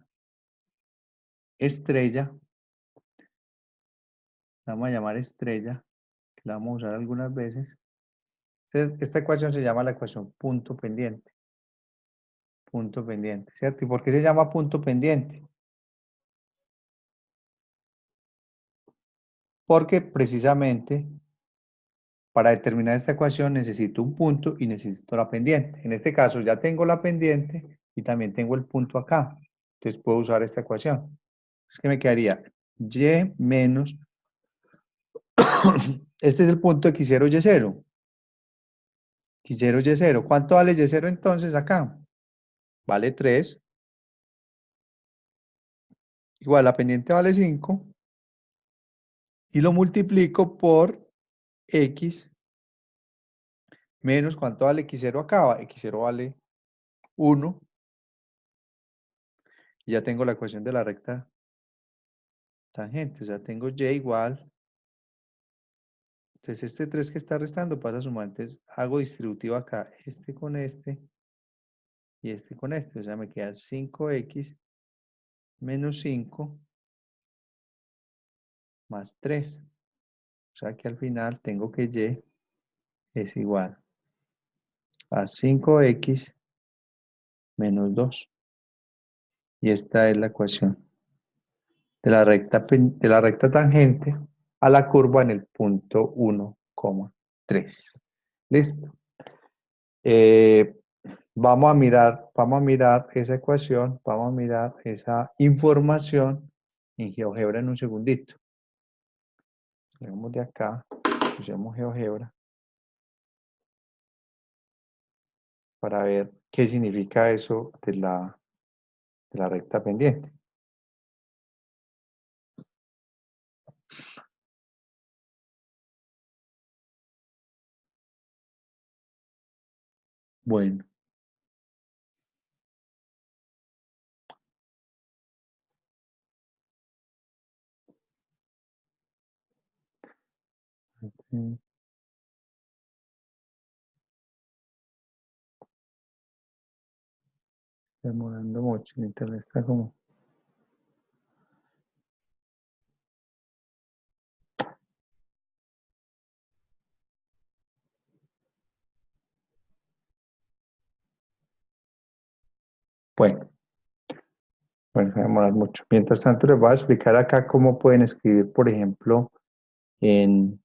Speaker 1: estrella. La vamos a llamar estrella, que la vamos a usar algunas veces. Entonces, esta ecuación se llama la ecuación punto pendiente. Punto pendiente, ¿cierto? ¿Y por qué se llama punto pendiente? Porque precisamente para determinar esta ecuación necesito un punto y necesito la pendiente. En este caso ya tengo la pendiente y también tengo el punto acá. Entonces puedo usar esta ecuación. Es que me quedaría y menos, este es el punto x0, y0. x0, y0. ¿Cuánto vale y0 entonces acá? Vale 3. Igual la pendiente vale 5. Y lo multiplico por x menos, ¿cuánto vale x0 acá? X0 vale 1. Y ya tengo la ecuación de la recta tangente. O sea, tengo y igual. Entonces este 3 que está restando pasa a sumar. Entonces hago distributivo acá. Este con este y este con este. O sea, me queda 5x menos 5 más 3. O sea que al final tengo que y es igual a 5x menos 2. Y esta es la ecuación de la recta tangente a la curva en el punto 1,3. ¿Listo? Vamos a mirar esa ecuación, vamos a mirar esa información en GeoGebra en un segundito. Salimos de acá, usemos GeoGebra para ver qué significa eso de la recta pendiente. Bueno. Demorando mucho, el internet está como... Bueno, va a demorar mucho. Mientras tanto, les voy a explicar acá cómo pueden escribir, por ejemplo, en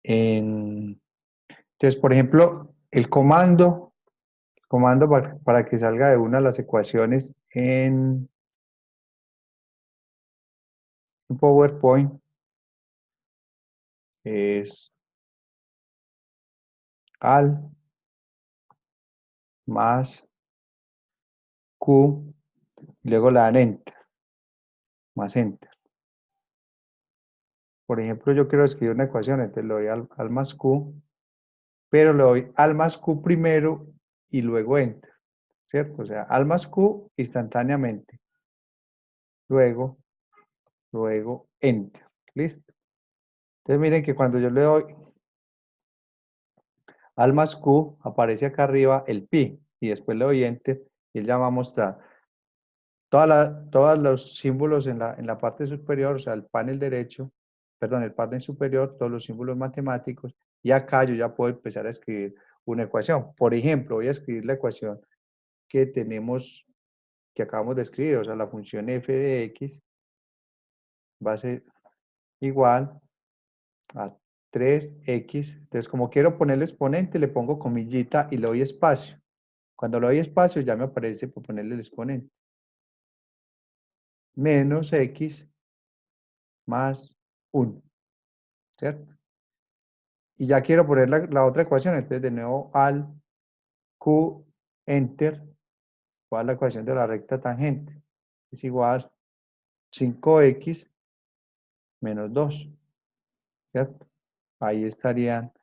Speaker 1: entonces, por ejemplo, el comando para que salga de una de las ecuaciones en PowerPoint es al más q, y luego le dan enter, más enter. Por ejemplo, yo quiero escribir una ecuación, entonces le doy al más q, pero le doy al más q primero y luego enter, ¿cierto? O sea, al más q instantáneamente. Luego enter. ¿Listo? Entonces miren que cuando yo le doy al más q, aparece acá arriba el pi, y después le doy enter, y él ya va a mostrar todos los símbolos en la parte superior, o sea, el panel derecho, perdón, el panel superior, todos los símbolos matemáticos, y acá yo ya puedo empezar a escribir una ecuación. Por ejemplo, voy a escribir la ecuación que tenemos, que acabamos de escribir, o sea, la función f de x va a ser igual a 3x. Entonces, como quiero ponerle exponente, le pongo comillita y le doy espacio. Cuando le doy espacio, ya me aparece por ponerle el exponente. Menos x más 1, ¿cierto? Y ya quiero poner la otra ecuación, entonces de nuevo al q, enter, igual la ecuación de la recta tangente. Es igual 5x menos 2, ¿cierto? Ahí estarían,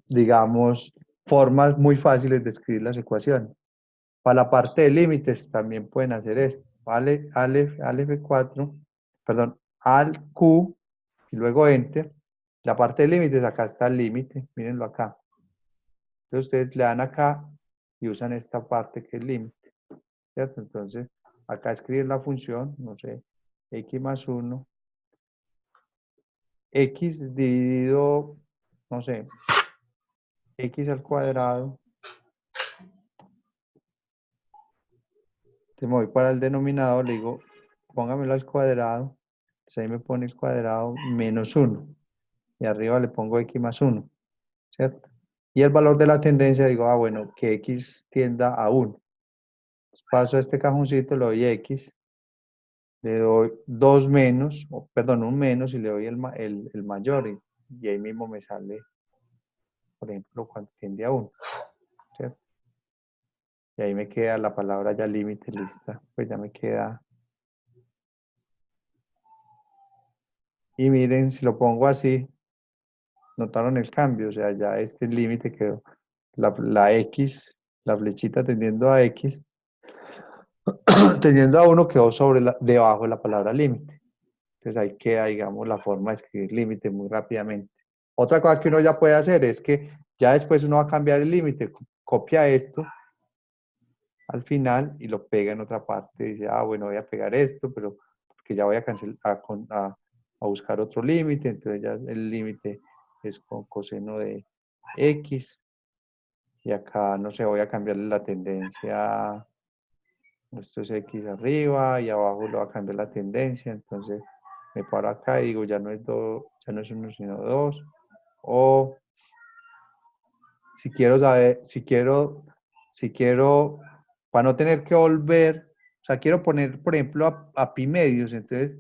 Speaker 1: digamos, formas muy fáciles de escribir las ecuaciones. Para la parte de límites también pueden hacer esto. Vale, al F4, perdón, al Q y luego Enter. La parte de límites, acá está el límite, mírenlo acá. Entonces ustedes le dan acá y usan esta parte que es límite, ¿cierto? Entonces, acá escriben la función, no sé, x más 1, x dividido, no sé, x al cuadrado. Entonces me voy para el denominador, le digo, póngamelo al cuadrado. Entonces ahí me pone el cuadrado menos 1. Y arriba le pongo x más 1, ¿cierto? Y el valor de la tendencia, digo, bueno, que x tienda a 1. Entonces paso a este cajoncito, le doy x, le doy 2 menos, perdón, un menos, y le doy el mayor. Y ahí mismo me sale, por ejemplo, cuando tiende a 1, ¿cierto? Y ahí me queda la palabra ya límite lista. Pues ya me queda. Y miren, si lo pongo así, notaron el cambio, o sea, ya este límite quedó, la X, la flechita tendiendo a X, tendiendo a 1 quedó debajo de la palabra límite. Entonces ahí queda, digamos, la forma de escribir límite muy rápidamente. Otra cosa que uno ya puede hacer es que ya después uno va a cambiar el límite, copia esto al final y lo pega en otra parte. Dice, ah, bueno, voy a pegar esto, pero porque ya voy a cancelar, a buscar otro límite, entonces ya el límite es con coseno de X. Y acá, no sé, voy a cambiarle la tendencia. Esto es X arriba y abajo lo va a cambiar la tendencia. Entonces me paro acá y digo, ya no es 1 sino 2. O si quiero saber, si quiero, para no tener que volver, o sea, quiero poner, por ejemplo, a pi medios. Entonces,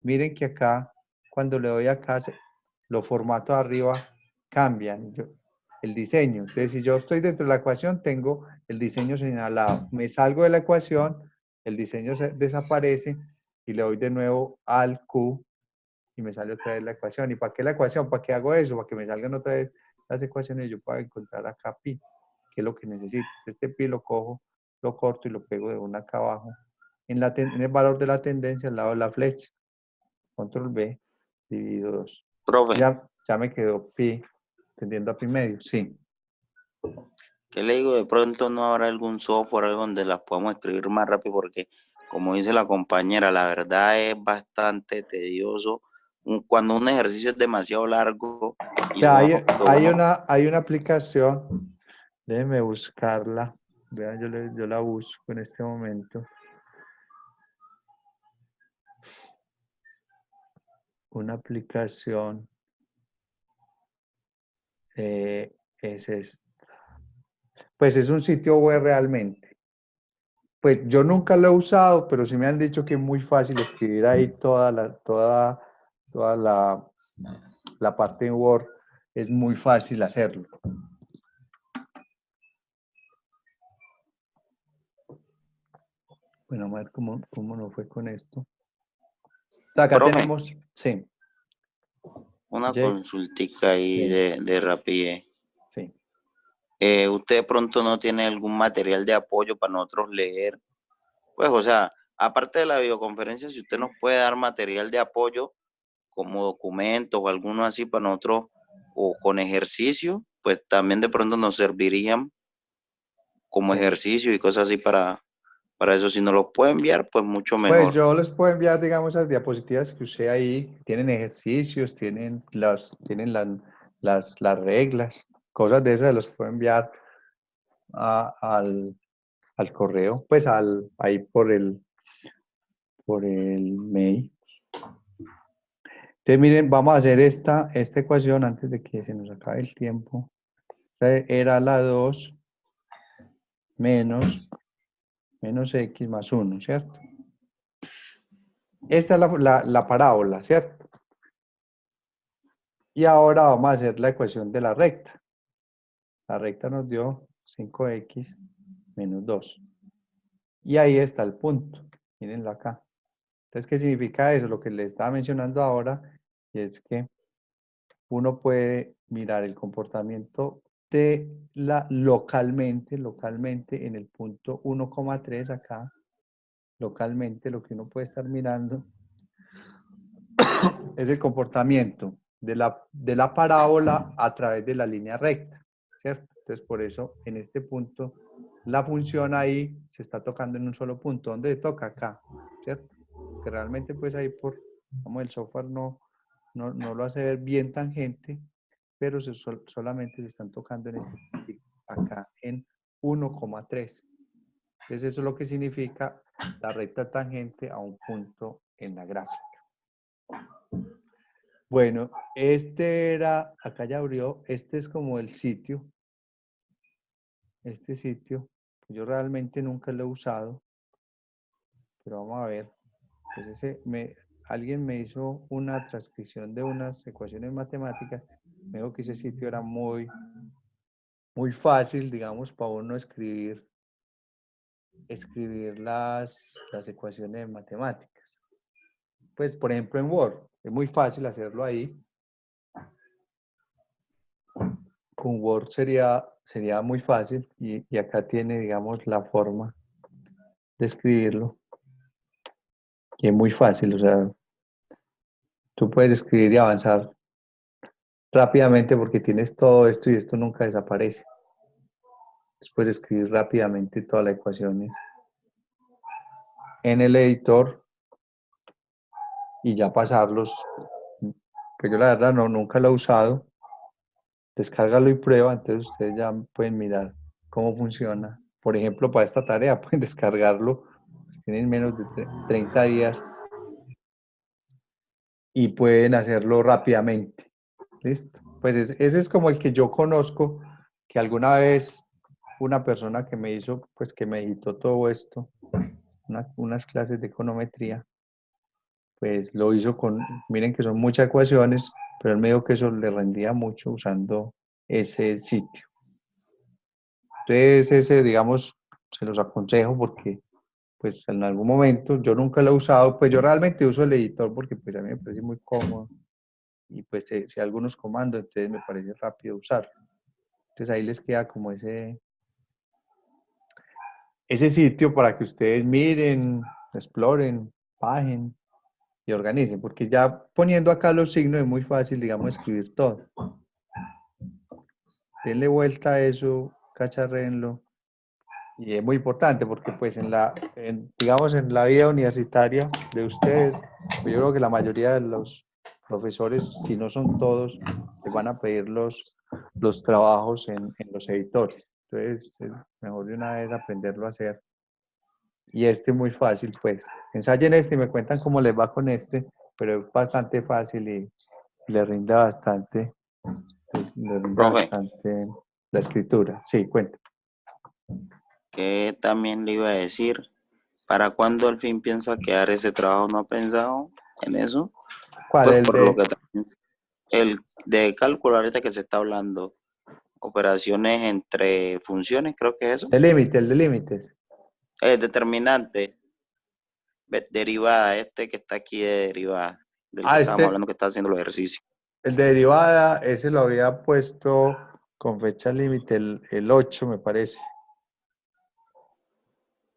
Speaker 1: miren que acá, cuando le doy acá, los formatos arriba cambian. El diseño. Entonces, si yo estoy dentro de la ecuación, tengo el diseño señalado. Me salgo de la ecuación, el diseño desaparece y le doy de nuevo al Q y me sale otra vez la ecuación. ¿Y para qué la ecuación? ¿Para qué hago eso? Para que me salgan otra vez las ecuaciones y yo pueda encontrar acá pi, que es lo que necesito. Este pi lo cojo, lo corto y lo pego de una acá abajo. En el valor de la tendencia al lado de la flecha. Control B, dividido 2.
Speaker 2: Profe,
Speaker 1: Ya me quedó pi, tendiendo a pi medio, sí.
Speaker 2: ¿qué le digo? De pronto no habrá algún software algo donde las podamos escribir más rápido porque, como dice la compañera, la verdad es bastante tedioso cuando un ejercicio es demasiado largo y
Speaker 1: Ya
Speaker 2: supongamos que uno...
Speaker 1: hay una aplicación, déjeme buscarla. Vean, yo la busco en este momento. Una aplicación es esta. Pues es un sitio web realmente. Pues yo nunca lo he usado, pero sí me han dicho que es muy fácil escribir ahí toda la parte en Word. Es muy fácil hacerlo. Bueno, vamos a ver cómo nos fue con esto. Acá
Speaker 2: Profe,
Speaker 1: tenemos, sí.
Speaker 2: una
Speaker 1: J,
Speaker 2: consultica ahí
Speaker 1: sí,
Speaker 2: de rapidez.
Speaker 1: sí.
Speaker 2: ¿Usted de pronto no tiene algún material de apoyo para nosotros leer? Pues, o sea, aparte de la videoconferencia, si usted nos puede dar material de apoyo como documentos o alguno así para nosotros o con ejercicio, pues también de pronto nos servirían como
Speaker 1: Sí.
Speaker 2: ejercicio y cosas así para eso. Si nos los puede enviar, pues mucho
Speaker 1: Pues
Speaker 2: mejor.
Speaker 1: yo les puedo enviar, digamos, las diapositivas que usé ahí. Tienen ejercicios, tienen las reglas, cosas de esas, los puedo enviar al correo, pues ahí por el mail. Entonces, miren, vamos a hacer esta ecuación antes de que se nos acabe el tiempo. Esta era la 2 menos x más 1, ¿cierto? Esta es la parábola, ¿cierto? Y ahora vamos a hacer la ecuación de la recta. La recta nos dio 5x menos 2. Y ahí está el punto. Mírenlo acá. Entonces, ¿qué significa eso? Lo que les estaba mencionando ahora es que uno puede mirar el comportamiento de localmente en el punto 1,3 acá. Localmente lo que uno puede estar mirando es el comportamiento de la parábola a través de la línea recta, ¿cierto? Entonces, por eso, en este punto, la función ahí se está tocando en un solo punto. ¿Dónde se toca? Acá, ¿cierto? Que realmente, pues ahí como el software no lo hace ver bien tangente, pero solamente se están tocando en este punto, acá, en 1,3. Entonces, eso es lo que significa la recta tangente a un punto en la gráfica. Bueno, acá ya abrió, este es como el sitio. Este sitio, yo realmente nunca lo he usado, pero vamos a ver. Pues alguien me hizo una transcripción de unas ecuaciones matemáticas, me dijo que ese sitio era muy fácil, digamos, para uno escribir las ecuaciones matemáticas. Pues, por ejemplo, en Word, es muy fácil hacerlo ahí. Con Word sería muy fácil y acá tiene, digamos, la forma de escribirlo, que es muy fácil, o sea, tú puedes escribir y avanzar rápidamente porque tienes todo esto y esto nunca desaparece. después escribir rápidamente todas las ecuaciones en el editor y ya pasarlos, que yo la verdad nunca lo he usado. Descárgalo y prueba, entonces ustedes ya pueden mirar cómo funciona. Por ejemplo, para esta tarea pueden descargarlo, pues tienen menos de 30 días y pueden hacerlo rápidamente. ¿Listo? Pues ese es como el que yo conozco, que alguna vez una persona que me hizo, pues que me editó todo esto, unas clases de econometría, pues lo hizo con, miren que son muchas ecuaciones, pero él me dijo que eso le rendía mucho usando ese sitio. Entonces ese, digamos, se los aconsejo porque pues en algún momento yo nunca lo he usado, pues yo realmente uso el editor porque pues a mí me parece muy cómodo y pues sé algunos comandos, entonces me parece rápido usarlo. Entonces ahí les queda como ese sitio para que ustedes miren, exploren, bajen y organicen, porque ya poniendo acá los signos es muy fácil, digamos, escribir todo. Denle vuelta a eso, cacharréenlo. Y es muy importante porque pues digamos en la vida universitaria de ustedes, pues yo creo que la mayoría de los profesores, si no son todos, les van a pedir los trabajos en los editores. Entonces es mejor de una vez aprenderlo a hacer. Y este muy fácil pues. Ensayen este y me cuentan cómo les va con este, pero es bastante fácil y le rinde bastante,
Speaker 2: Profe,
Speaker 1: la escritura. Sí, cuenta.
Speaker 2: que también le iba a decir, ¿para cuándo al fin piensa quedar ese trabajo? ¿No ha pensado en eso?
Speaker 1: ¿Cuál?
Speaker 2: Pues
Speaker 1: El
Speaker 2: por lo
Speaker 1: de...
Speaker 2: que también, el de cálculo ahorita que se está hablando, operaciones entre funciones, creo que es eso,
Speaker 1: El límite, el de límites.
Speaker 2: determinante, derivada, este que está aquí de derivada, del que
Speaker 1: Ah,
Speaker 2: estábamos hablando que está haciendo los ejercicios.
Speaker 1: el de derivada, ese lo había puesto con fecha límite el 8, me parece.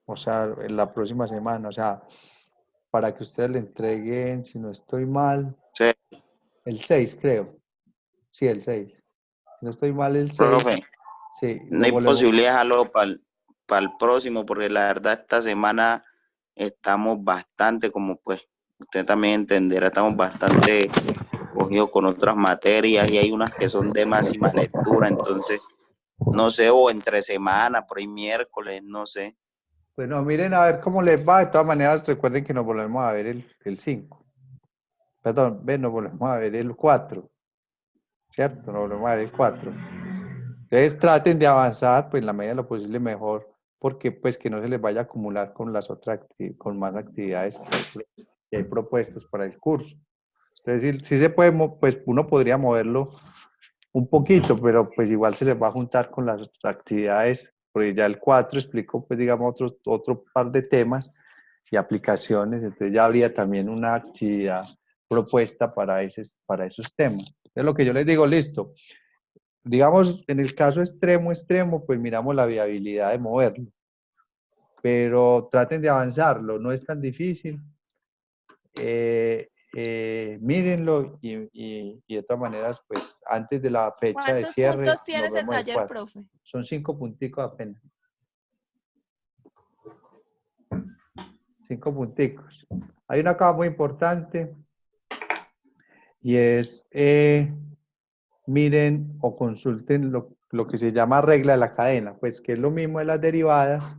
Speaker 1: O sea, en la próxima semana. O sea, para que ustedes le entreguen, si no estoy mal,
Speaker 2: Sí,
Speaker 1: el 6, creo. Sí, el 6. Si no estoy mal, el 6.
Speaker 2: profe,
Speaker 1: Sí,
Speaker 2: no
Speaker 1: lo
Speaker 2: hay
Speaker 1: volvemos.
Speaker 2: posibilidad de dejarlo para el próximo, porque la verdad esta semana estamos bastante, como pues usted también entenderá, estamos bastante cogidos con otras materias y hay unas que son de máxima lectura, entonces, no sé, o entre semana, por ahí miércoles, no sé.
Speaker 1: Bueno, miren a ver cómo les va. De todas maneras, recuerden que nos volvemos a ver el 5. Perdón, ven, nos volvemos a ver el 4. ¿Cierto? Nos volvemos a ver el 4. Entonces traten de avanzar, pues en la medida de lo posible mejor, porque pues que no se les vaya a acumular con las otras, con más actividades que hay propuestas para el curso. Entonces sí se puede, pues uno podría moverlo un poquito, pero pues igual se les va a juntar con las otras actividades, porque ya el 4 explicó pues digamos otro par de temas y aplicaciones, entonces ya habría también una actividad propuesta para esos temas. Es lo que yo les digo, listo. Digamos, en el caso extremo, pues miramos la viabilidad de moverlo, pero traten de avanzarlo, no es tan difícil. Mírenlo y de todas maneras, pues antes de la fecha de
Speaker 4: ¿Cuántos
Speaker 1: cierre,
Speaker 4: puntos
Speaker 1: nos
Speaker 4: tiene ese
Speaker 1: vemos el
Speaker 4: taller,
Speaker 1: 4.
Speaker 4: profe?
Speaker 1: Son 5 punticos apenas. 5 punticos. Hay una cosa muy importante y es, miren o consulten lo que se llama regla de la cadena, pues que es lo mismo de las derivadas,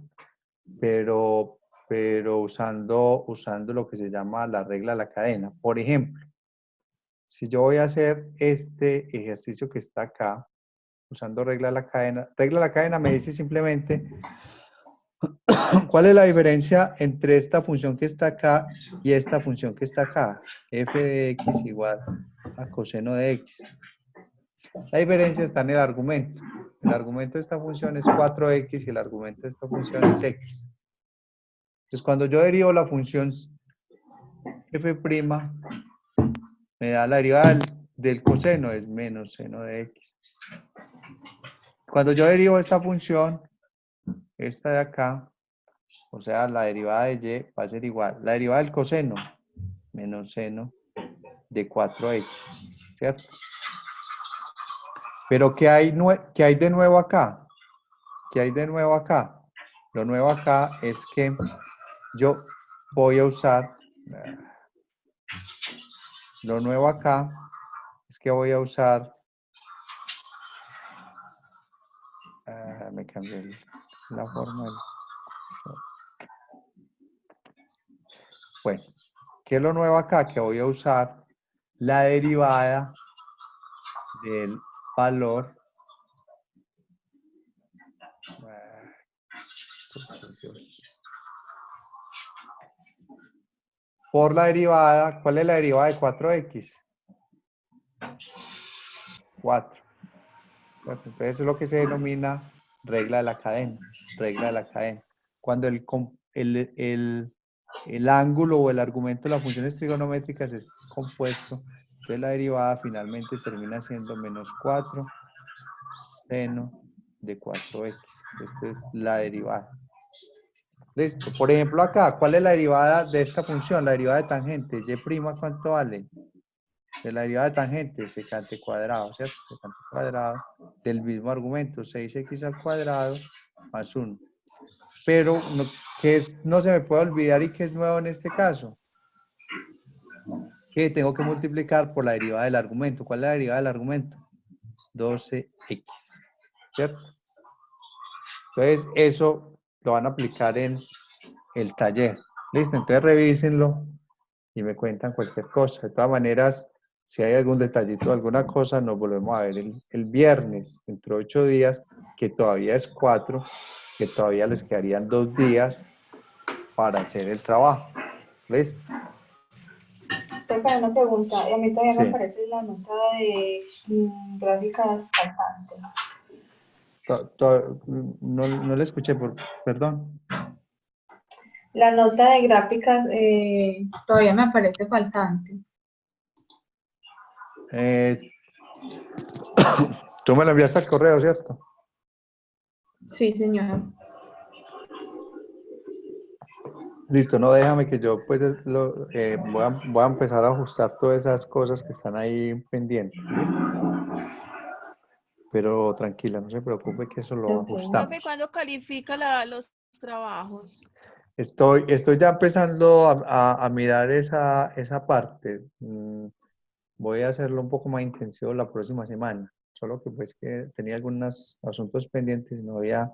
Speaker 1: pero usando lo que se llama la regla de la cadena. Por ejemplo, si yo voy a hacer este ejercicio que está acá, usando regla de la cadena me dice simplemente cuál es la diferencia entre esta función que está acá y esta función que está acá. F de x igual a coseno de x. La diferencia está en el argumento. El argumento de esta función es 4x y el argumento de esta función es x. Entonces, cuando yo derivo la función f', me da la derivada del coseno, es menos seno de x. Cuando yo derivo esta función, esta de acá, o sea, la derivada de y va a ser igual. La derivada del coseno, menos seno de 4x, ¿cierto? Pero ¿qué hay de nuevo acá? ¿Qué hay de nuevo acá? Lo nuevo acá es que yo voy a usar, lo nuevo acá es que voy a usar, me cambié la forma del curso. Bueno, ¿qué es lo nuevo acá? Que voy a usar la derivada del valor por la derivada. ¿Cuál es la derivada de 4x? 4. Entonces es lo que se denomina regla de la cadena. Regla de la cadena. Cuando el ángulo o el argumento de las funciones trigonométricas es compuesto, entonces la derivada finalmente termina siendo menos 4 seno de 4x. Esta es la derivada. Listo. Por ejemplo, acá, ¿cuál es la derivada de esta función? La derivada de tangente. ¿Y', cuánto vale? De la derivada de tangente, secante cuadrado, ¿cierto? Secante cuadrado del mismo argumento, 6x al cuadrado más 1. Pero, no se me puede olvidar y que es nuevo en este caso, que tengo que multiplicar por la derivada del argumento. ¿Cuál es la derivada del argumento? 12x, ¿cierto? Entonces, eso lo van a aplicar en el taller. Listo, entonces revísenlo y me cuentan cualquier cosa. De todas maneras, si hay algún detallito, alguna cosa, nos volvemos a ver el viernes, dentro de 8 días, que todavía es 4, que todavía les quedarían 2 días para hacer el trabajo. ¿Listo?
Speaker 3: Tengo una pregunta, y a mí todavía me
Speaker 1: Sí.
Speaker 3: aparece la nota de gráficas faltante.
Speaker 1: No le escuché, perdón.
Speaker 3: La nota de gráficas todavía me aparece faltante.
Speaker 1: Tú me lo enviaste al correo, ¿cierto?
Speaker 3: Sí, señor.
Speaker 1: Listo, no, déjame que yo pues voy a empezar a ajustar todas esas cosas que están ahí pendientes. ¿Listo? Pero tranquila, no se preocupe que eso lo
Speaker 3: Ok.
Speaker 1: ajustamos.
Speaker 4: Profe, ¿cuándo califica los trabajos?
Speaker 1: Estoy ya empezando a mirar esa parte. Voy a hacerlo un poco más intensivo la próxima semana. Solo que pues que tenía algunos asuntos pendientes y no había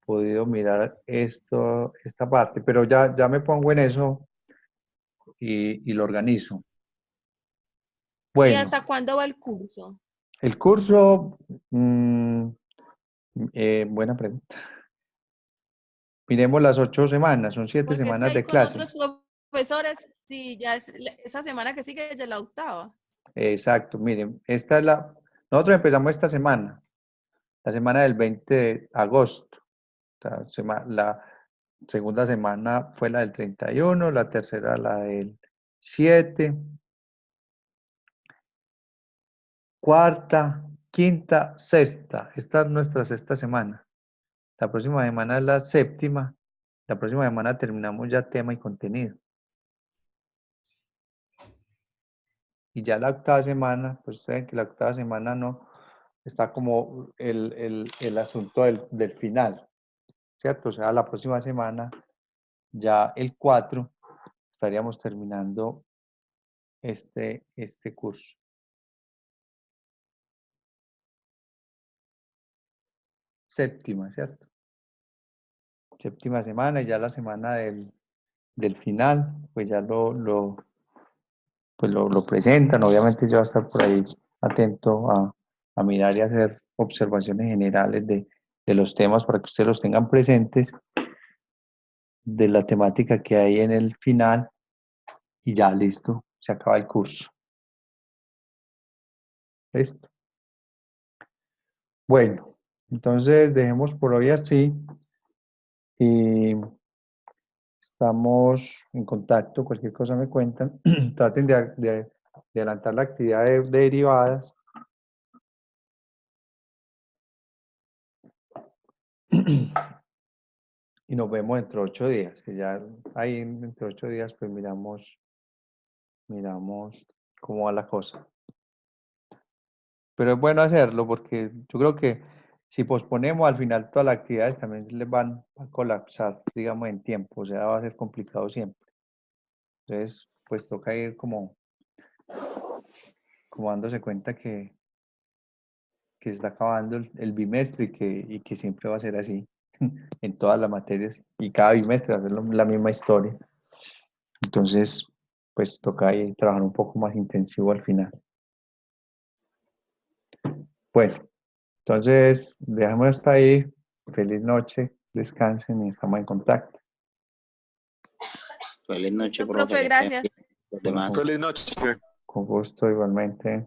Speaker 1: podido mirar esta parte. Pero ya me pongo en eso y lo organizo.
Speaker 4: ¿Y
Speaker 1: Bueno,
Speaker 4: hasta cuándo va el curso?
Speaker 1: el curso, buena pregunta. Miremos las 8 semanas, son 7
Speaker 4: Porque es que
Speaker 1: semanas
Speaker 4: hay
Speaker 1: de
Speaker 4: con
Speaker 1: clase.
Speaker 4: otros profesores, sí, ya es esa semana que sigue ya es la octava.
Speaker 1: Exacto, miren, nosotros empezamos esta semana, la semana del 20 de agosto. La segunda semana fue la del 31, la tercera la del 7, cuarta, quinta, sexta. Esta es nuestra sexta semana. La próxima semana es la séptima. La próxima semana terminamos ya tema y contenido. Y ya la octava semana, pues ustedes ven que la octava semana no está como el asunto del final, ¿cierto? O sea, la próxima semana, ya el 4, estaríamos terminando este curso. Séptima, ¿cierto? Séptima semana y ya la semana del final, pues ya lo presentan. Obviamente yo voy a estar por ahí atento a mirar y hacer observaciones generales de los temas para que ustedes los tengan presentes, de la temática que hay en el final y ya listo, se acaba el curso. ¿Listo? Bueno, entonces dejemos por hoy así y estamos en contacto. Cualquier cosa me cuentan. Traten de adelantar la actividad de derivadas. Y nos vemos dentro de 8 días, que ya ahí dentro de 8 días pues miramos cómo va la cosa. Pero es bueno hacerlo porque yo creo que si posponemos, al final todas las actividades también les van a colapsar, digamos, en tiempo, o sea, va a ser complicado siempre. Entonces, pues toca ir como dándose cuenta que se está acabando el bimestre y que siempre va a ser así en todas las materias y cada bimestre va a ser la misma historia. Entonces, pues toca ahí trabajar un poco más intensivo al final. Bueno, entonces dejamos hasta ahí. Feliz noche, descansen y estamos en contacto.
Speaker 2: Feliz noche,
Speaker 4: Profe,
Speaker 2: profe.
Speaker 4: gracias.
Speaker 2: Los demás.
Speaker 5: Feliz noche.
Speaker 1: Con gusto igualmente.